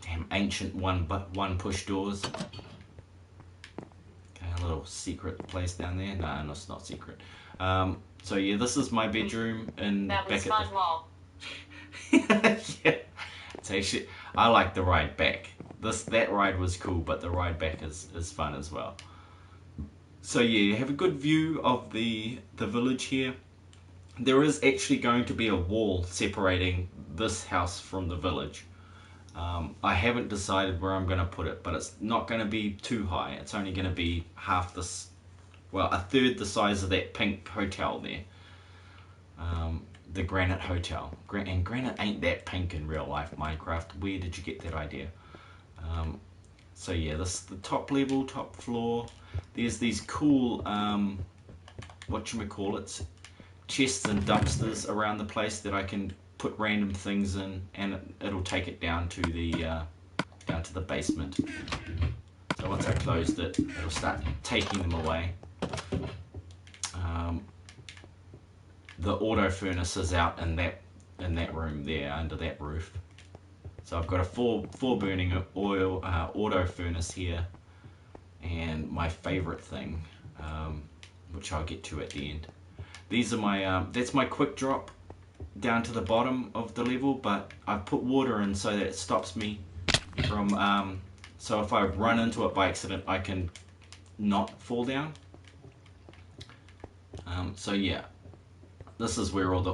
Damn ancient one push doors. Okay, a little little secret place down there. No, it's not secret. So yeah, this is my bedroom in That was back fun, lol. yeah, it's actually, I like the ride back. That ride was cool, but the ride back is fun as well. So yeah, you have a good view of the village here. There is actually going to be a wall separating this house from the village. I haven't decided where I'm going to put it, but it's not going to be too high. It's only going to be half this, well, a third the size of that pink hotel there. The Granite Hotel. And Granite ain't that pink in real life, Minecraft. Where did you get that idea? So yeah, this is the top level, top floor. There's these cool, whatchamacallits, chests and dumpsters around the place that I can put random things in, and it'll take it down to the basement. So once I closed it, it'll start taking them away. The auto furnace is out in that room there under that roof. So I've got a four burning oil auto furnace here, and my favorite thing, which I'll get to at the end. These are my that's my quick drop down to the bottom of the level, but I've put water in so that it stops me from so if I run into it by accident, I can not fall down. So yeah, this is where all the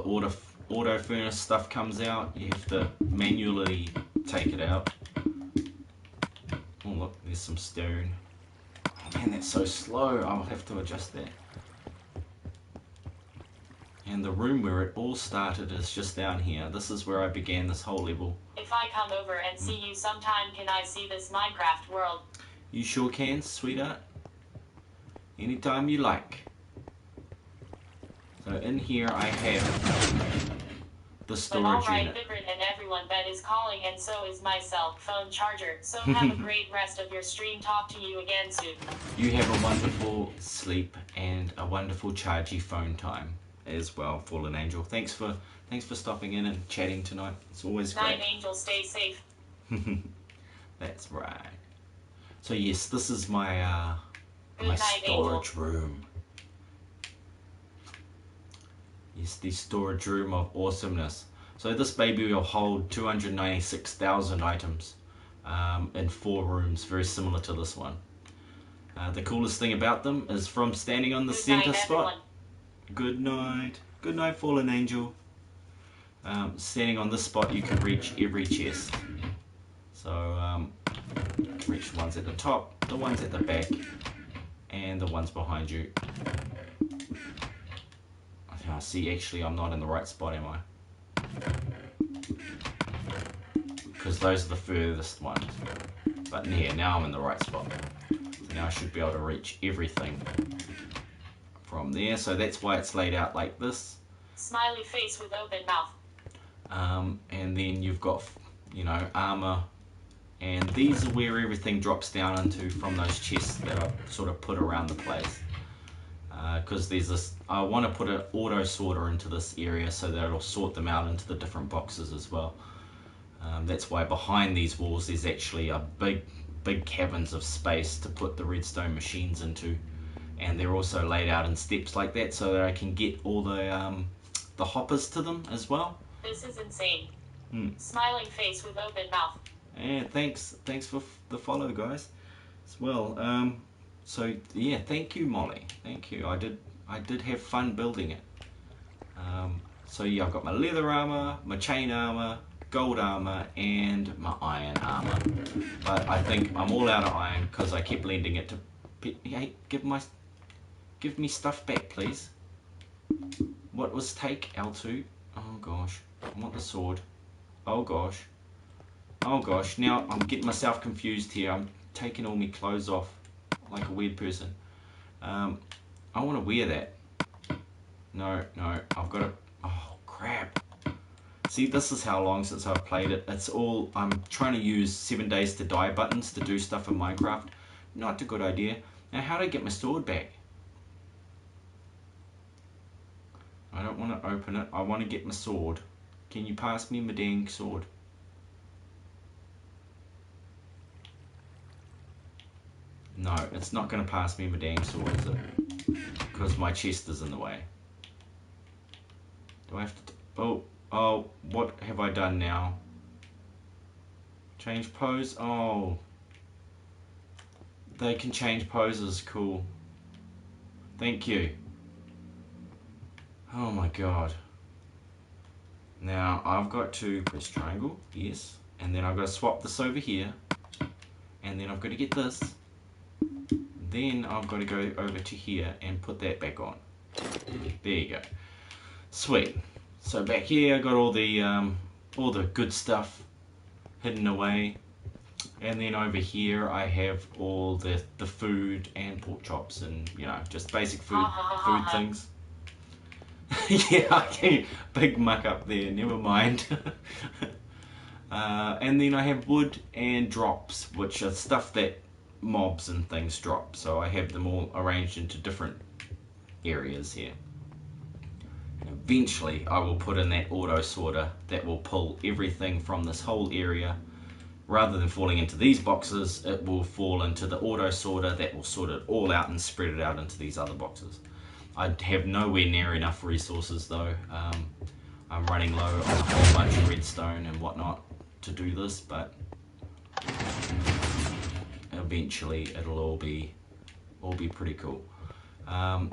auto furnace stuff comes out. You have to manually take it out. Oh look, there's some stone. Oh man, that's so slow. I'll have to adjust that. And the room where it all started is just down here. This is where I began this whole level. If I come over and see you sometime, can I see this Minecraft world? You sure can, sweetheart. Anytime you like. So in here I have the storage but alright, unit. Vypran and everyone that is calling, and so is my cell phone charger. So have a great rest of your stream. Talk to you again soon. You have a wonderful sleep and a wonderful chargy phone time as well, Fallen Angel. Thanks for stopping in and chatting tonight. It's always great. Night, Angel. Stay safe. That's right. So yes, this is my Good my night, storage Angel. room. Yes, the storage room of awesomeness. So this baby will hold 296,000 items in 4 rooms, very similar to this one. The coolest thing about them is from standing on the Good center night, spot. everyone. Good night. Good night, Fallen Angel. Standing on this spot, you can reach every chest. So you can reach the ones at the top, the ones at the back, and the ones behind you. See, actually, I'm not in the right spot, am I? Because those are the furthest ones. But yeah, now I'm in the right spot. So now I should be able to reach everything from there. So that's why it's laid out like this. Smiley face with open mouth. And then you've got, you know, armor. And these are where everything drops down into from those chests that I've sort of put around the place. Because there's this, I want to put an auto sorter into this area so that it'll sort them out into the different boxes as well. That's why behind these walls there's actually a big cabins of space to put the redstone machines into, and they're also laid out in steps like that so that I can get all the hoppers to them as well. This is insane. Smiling face with open mouth. And thanks for the follow, guys, as well. So yeah, thank you, Molly. Thank you. I did have fun building it. So yeah, I've got my leather armor, my chain armor, gold armor, and my iron armor. But I think I'm all out of iron because I kept lending it to. Hey, give me stuff back, please. What was take L2? Oh gosh, I want the sword. Oh gosh. Oh gosh. Now I'm getting myself confused here. I'm taking all my clothes off like a weird person. I want to wear that. No, I've got to. Oh crap. See, this is how long since I've played it. It's all, I'm trying to use 7 days to die buttons to do stuff in Minecraft. Not a good idea. Now, how do I get my sword back? I don't want to open it. I want to get my sword. Can you pass me my dang sword? No, it's not going to pass me my damn sword, is it? Because my chest is in the way. Do I have to... Oh, what have I done now? Change pose? Oh. They can change poses, cool. Thank you. Oh my god. Now, I've got to press triangle, yes. And then I've got to swap this over here. And then I've got to get this. Then I've got to go over to here and put that back on. There you go. Sweet. So back here I got all the good stuff hidden away. And then over here I have all the food and pork chops and, you know, just basic food things. Yeah, okay, big muck up there, never mind. And then I have wood and drops, which are stuff that mobs and things drop. So I have them all arranged into different areas here. And eventually I will put in that auto sorter that will pull everything from this whole area. Rather than falling into these boxes, it will fall into the auto sorter that will sort it all out and spread it out into these other boxes. I have nowhere near enough resources though. I'm running low on a whole bunch of redstone and whatnot to do this, but eventually it'll all be pretty cool.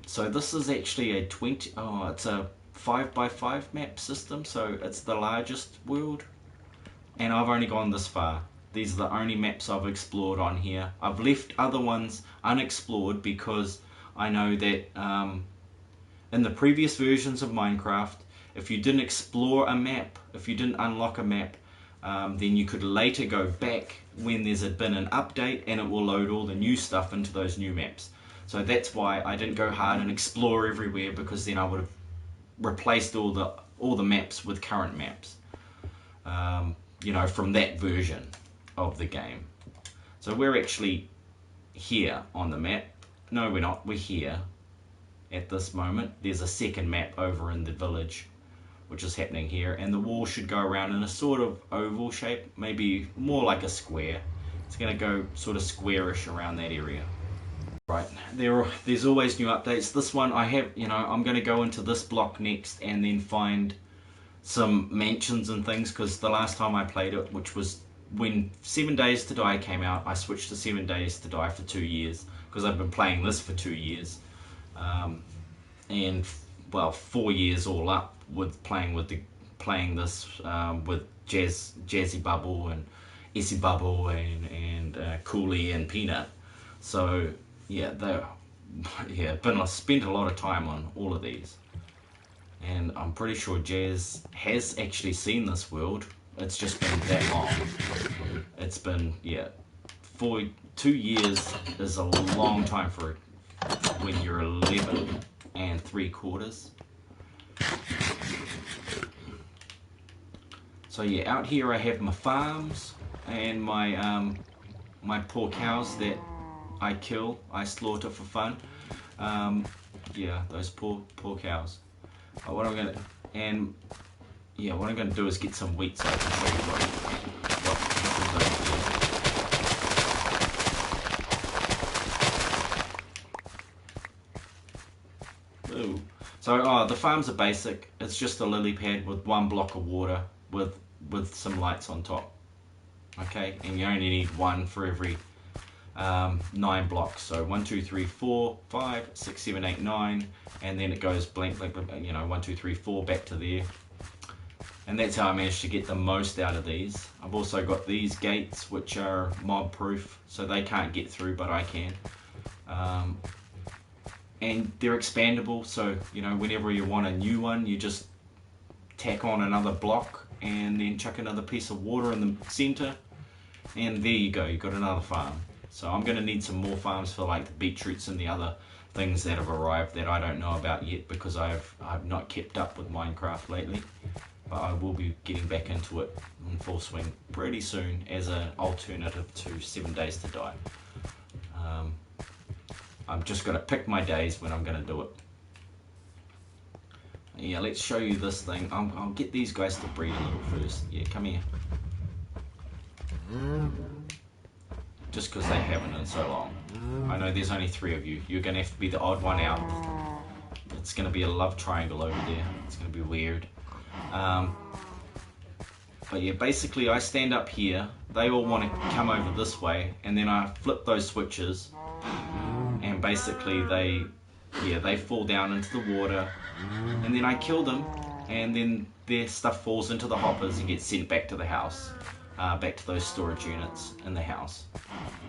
So this is actually a it's a 5x5 map system, so it's the largest world, and I've only gone this far. These are the only maps I've explored on here. I've left other ones unexplored because I know that in the previous versions of Minecraft, if you didn't explore a map, if you didn't unlock a map, then you could later go back when there's been an update and it will load all the new stuff into those new maps. So that's why I didn't go hard and explore everywhere, because then I would have replaced all the maps with current maps, you know, from that version of the game. So we're actually here on the map. No, we're not. We're here at this moment. There's a second map over in the village, which is happening here, and the wall should go around in a sort of oval shape, maybe more like a square. It's going to go sort of squarish around that area. Right, there's always new updates. This one I have, you know, I'm going to go into this block next and then find some mansions and things, because the last time I played it, which was when 7 Days to Die came out, I switched to 7 Days to Die for 2 years, because I've been playing this for 2 years, and well, 4 years all up with playing this with Jazzy Bubble and Essie Bubble and Cooley and Peanut. So yeah, spent a lot of time on all of these, and I'm pretty sure Jazz has actually seen this world. It's just been that long. It's been, yeah, 2 years is a long time for when you're 11 3/4. So yeah, out here I have my farms and my my poor cows that I slaughter for fun. Yeah, those poor cows. What I'm gonna do is get some wheat so I can show you what Ooh. So the farms are basic. It's just a lily pad with 1 block of water with some lights on top. Okay, and you only need 1 for every 9 blocks. So 1 2 3 4 5 6 7 8 9, and then it goes blank, you know, 1 2 3 4 back to there. And that's how I managed to get the most out of these. I've also got these gates, which are mob proof, so they can't get through, but I can. And they're expandable, so you know, whenever you want a new one, you just tack on another block and then chuck another piece of water in the center, and there you go, you've got another farm. So I'm going to need some more farms for like the beetroots and the other things that have arrived that I don't know about yet, because I've not kept up with Minecraft lately. But I will be getting back into it in full swing pretty soon as an alternative to 7 Days to Die. I'm just going to pick my days when I'm going to do it. Yeah, let's show you this thing. I'll get these guys to breed a little first. Yeah, come here. Just because they haven't in so long. I know there's only 3 of you. You're going to have to be the odd one out. It's going to be a love triangle over there. It's going to be weird. But yeah, basically I stand up here. They all want to come over this way, and then I flip those switches, and basically they fall down into the water, and then I kill them, and then their stuff falls into the hoppers and gets sent back to the house, back to those storage units in the house.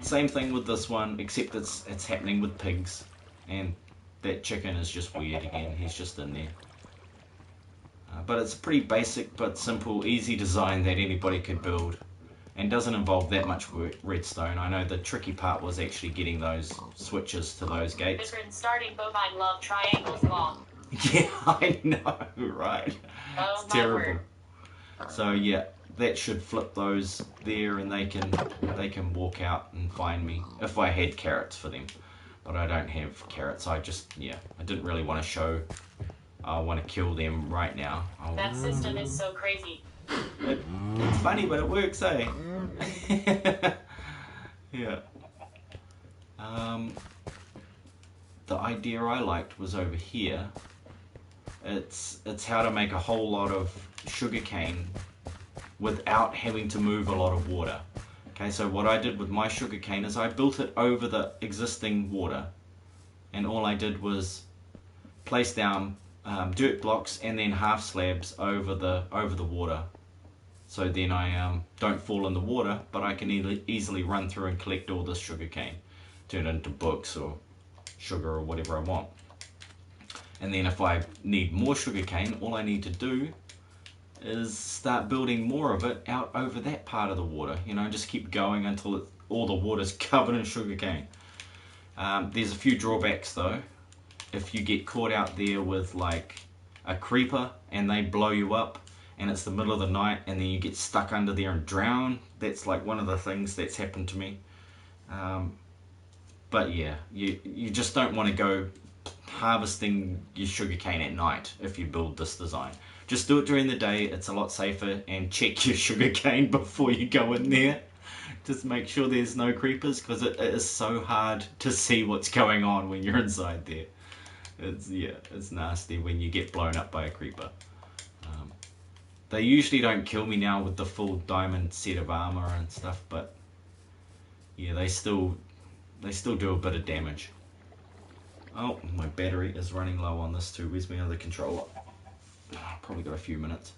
Same thing with this one, except it's happening with pigs, and that chicken is just weird again. He's just in there. But it's a pretty basic but simple, easy design that anybody could build, and doesn't involve that much redstone. I know the tricky part was actually getting those switches to those gates. Starting bovine love triangles long. Yeah, I know, right? Oh, it's terrible. So yeah, that should flip those there, and they can walk out and find me if I had carrots for them. But I don't have carrots. I didn't really want to show. I want to kill them right now. That system is so crazy. It's funny, but it works, eh? Yeah. The idea I liked was over here. It's how to make a whole lot of sugarcane without having to move a lot of water. Okay, so what I did with my sugarcane is I built it over the existing water, and all I did was place down dirt blocks and then half slabs over the water. So then I don't fall in the water, but I can easily run through and collect all this sugarcane, turn it into books or sugar or whatever I want. And then if I need more sugarcane, all I need to do is start building more of it out over that part of the water. You know, just keep going until all the water's covered in sugarcane. There's a few drawbacks though. If you get caught out there with like a creeper and they blow you up, and it's the middle of the night, and then you get stuck under there and drown, that's like one of the things that's happened to me. But yeah, you just don't want to go harvesting your sugarcane at night if you build this design. Just do it during the day. It's a lot safer, and check your sugarcane before you go in there. Just make sure there's no creepers, because it is so hard to see what's going on when you're inside there. It's nasty when you get blown up by a creeper. They usually don't kill me now with the full diamond set of armor and stuff, but yeah, they still do a bit of damage. Oh, my battery is running low on this too. Where's my other controller? Probably got a few minutes.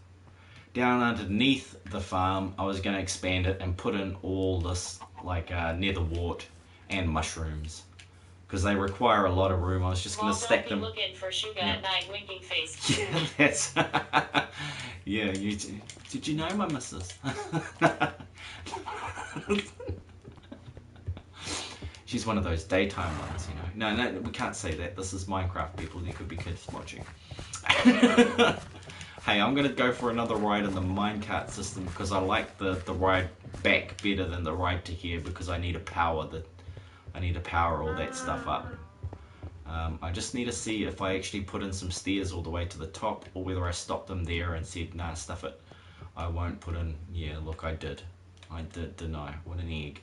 Down underneath the farm, I was going to expand it and put in all this like nether wart and mushrooms, because they require a lot of room. I was just going to stack them. Looking for sugar at night, winking face. Yeah, that's yeah. Did you know my missus? She's one of those daytime ones, you know. No, we can't say that. This is Minecraft, people. There could be kids watching. Hey, I'm going to go for another ride in the minecart system, because I like the ride back better than the ride to here, because I need to power all that stuff up. I just need to see if I actually put in some stairs all the way to the top, or whether I stopped them there and said, nah, stuff it. I won't put in. Yeah, look, I did, didn't I? What an egg.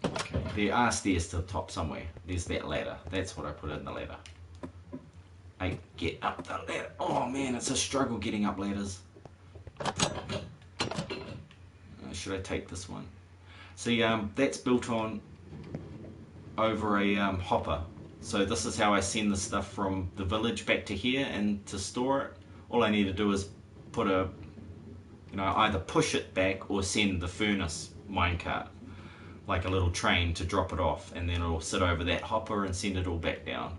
Okay, there are stairs to the top somewhere. There's that ladder. That's what I put in the ladder. I get up the ladder. Oh man, it's a struggle getting up ladders. Should I take this one? See, that's built on over a hopper. So this is how I send the stuff from the village back to here, and to store it, all I need to do is put either push it back or send the furnace minecart, like a little train, to drop it off, and then it'll sit over that hopper and send it all back down.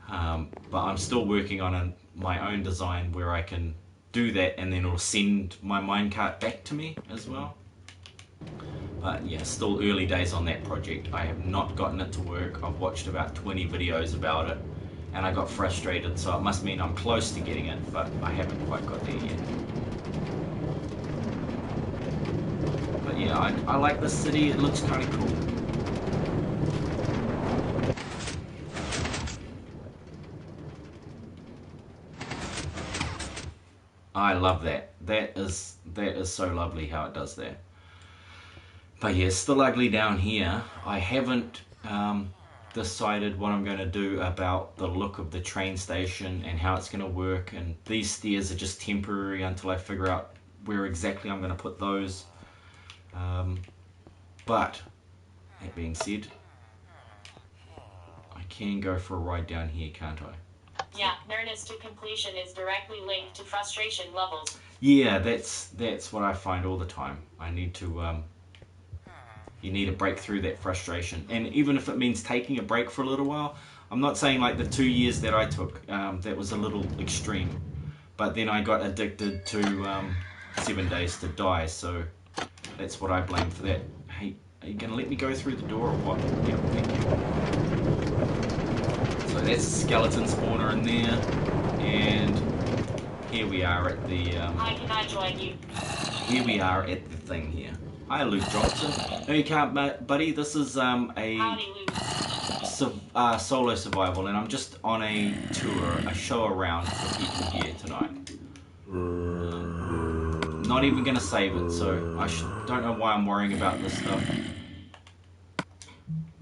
But I'm still working on my own design where I can do that, and then it'll send my minecart back to me as well. But yeah, still early days on that project. I have not gotten it to work. I've watched about 20 videos about it, and I got frustrated, so it must mean I'm close to getting it, but I haven't quite got there yet. But yeah, I like this city. It looks kind of cool. I love that. That is so lovely how it does that. But yeah, it's still ugly down here. I haven't decided what I'm going to do about the look of the train station and how it's going to work, and these stairs are just temporary until I figure out where exactly I'm going to put those. But that being said, I can go for a ride down here, can't I? Yeah, nearness to completion is directly linked to frustration levels. Yeah, that's what I find all the time. I need to you need to break through that frustration, and even if it means taking a break for a little while. I'm not saying like the 2 years that I took, that was a little extreme, but then I got addicted to 7 Days to Die, so that's what I blame for that. Hey, are you gonna let me go through the door or what? Yeah, thank you. So that's a skeleton spawner in there, and here we are at the Hi, can I join you? here we are at the thing here. Hi, Luke Johnson. No, you can't, buddy. This is Howdy, Luke. solo survival, and I'm just on a tour, a show around for people here tonight. Not even gonna save it, so I don't know why I'm worrying about this stuff.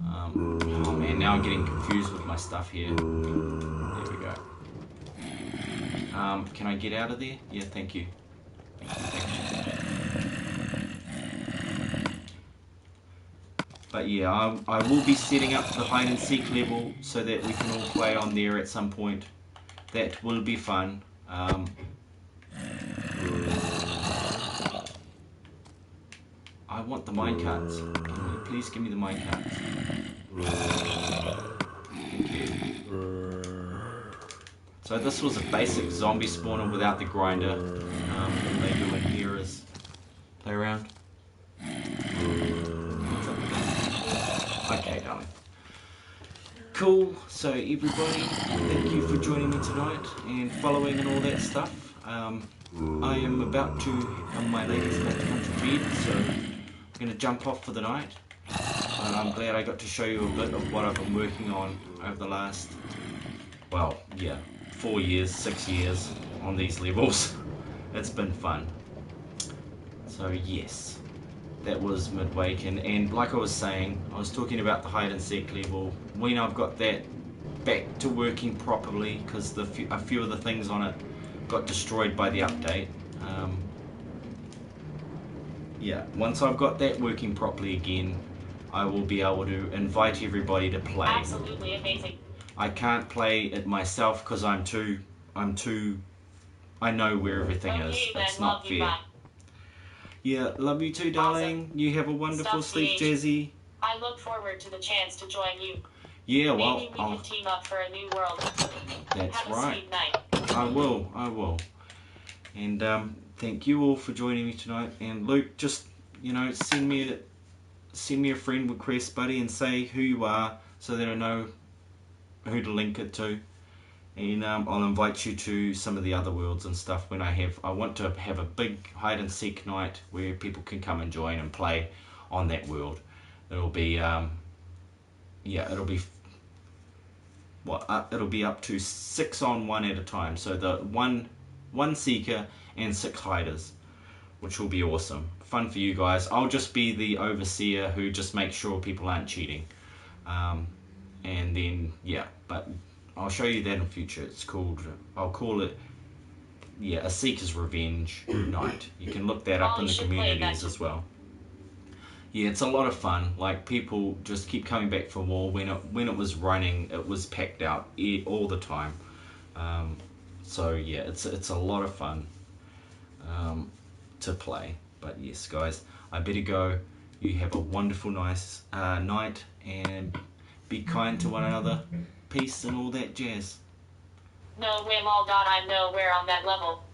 Oh man, now I'm getting confused with my stuff here. There we go. Can I get out of there? Yeah, thank you. But yeah, I will be setting up the hide and seek level so that we can all play on there at some point. That will be fun. I want the minecarts. Please give me the minecarts. Thank you. So this was a basic zombie spawner without the grinder. What they do in here is play around. Okay, darling. Cool. So everybody, thank you for joining me tonight and following and all that stuff. I am about to, my lady's about to come to bed, so I'm going to jump off for the night. But I'm glad I got to show you a bit of what I've been working on over the last, well, yeah, 4 years, 6 years on these levels. It's been fun. So yes. That was Midwaken, and like I was saying, I was talking about the hide and seek level. When I've got that back to working properly, because a few of the things on it got destroyed by the update. Yeah, once I've got that working properly again, I will be able to invite everybody to play. Absolutely amazing. I can't play it myself because I know where everything is. It's not fair. Yeah, love you too, darling. Awesome. You have a wonderful sleep, Jazzy. I look forward to the chance to join you. Yeah, well, maybe we can team up for a new world. That's have right. A sweet night. I will. And thank you all for joining me tonight. And Luke, just send me a friend request, buddy, and say who you are so that I know who to link it to. And I'll invite you to some of the other worlds and stuff when I want to have a big hide and seek night where people can come and join and play on that world. It'll be it'll be up to 6 on 1 at a time. So the one seeker and 6 hiders, which will be awesome. Fun for you guys. I'll just be the overseer who just makes sure people aren't cheating. And then but I'll show you that in future. I'll call it, a Seeker's Revenge night. You can look that up in the communities as well. Yeah, it's a lot of fun. Like, people just keep coming back for more. When it was running, it was packed out all the time. So yeah, it's a lot of fun to play. But yes, guys, I better go. You have a wonderful, nice night, and be kind to one another. Peace and all that jazz. No, we're all got I'm nowhere on that level.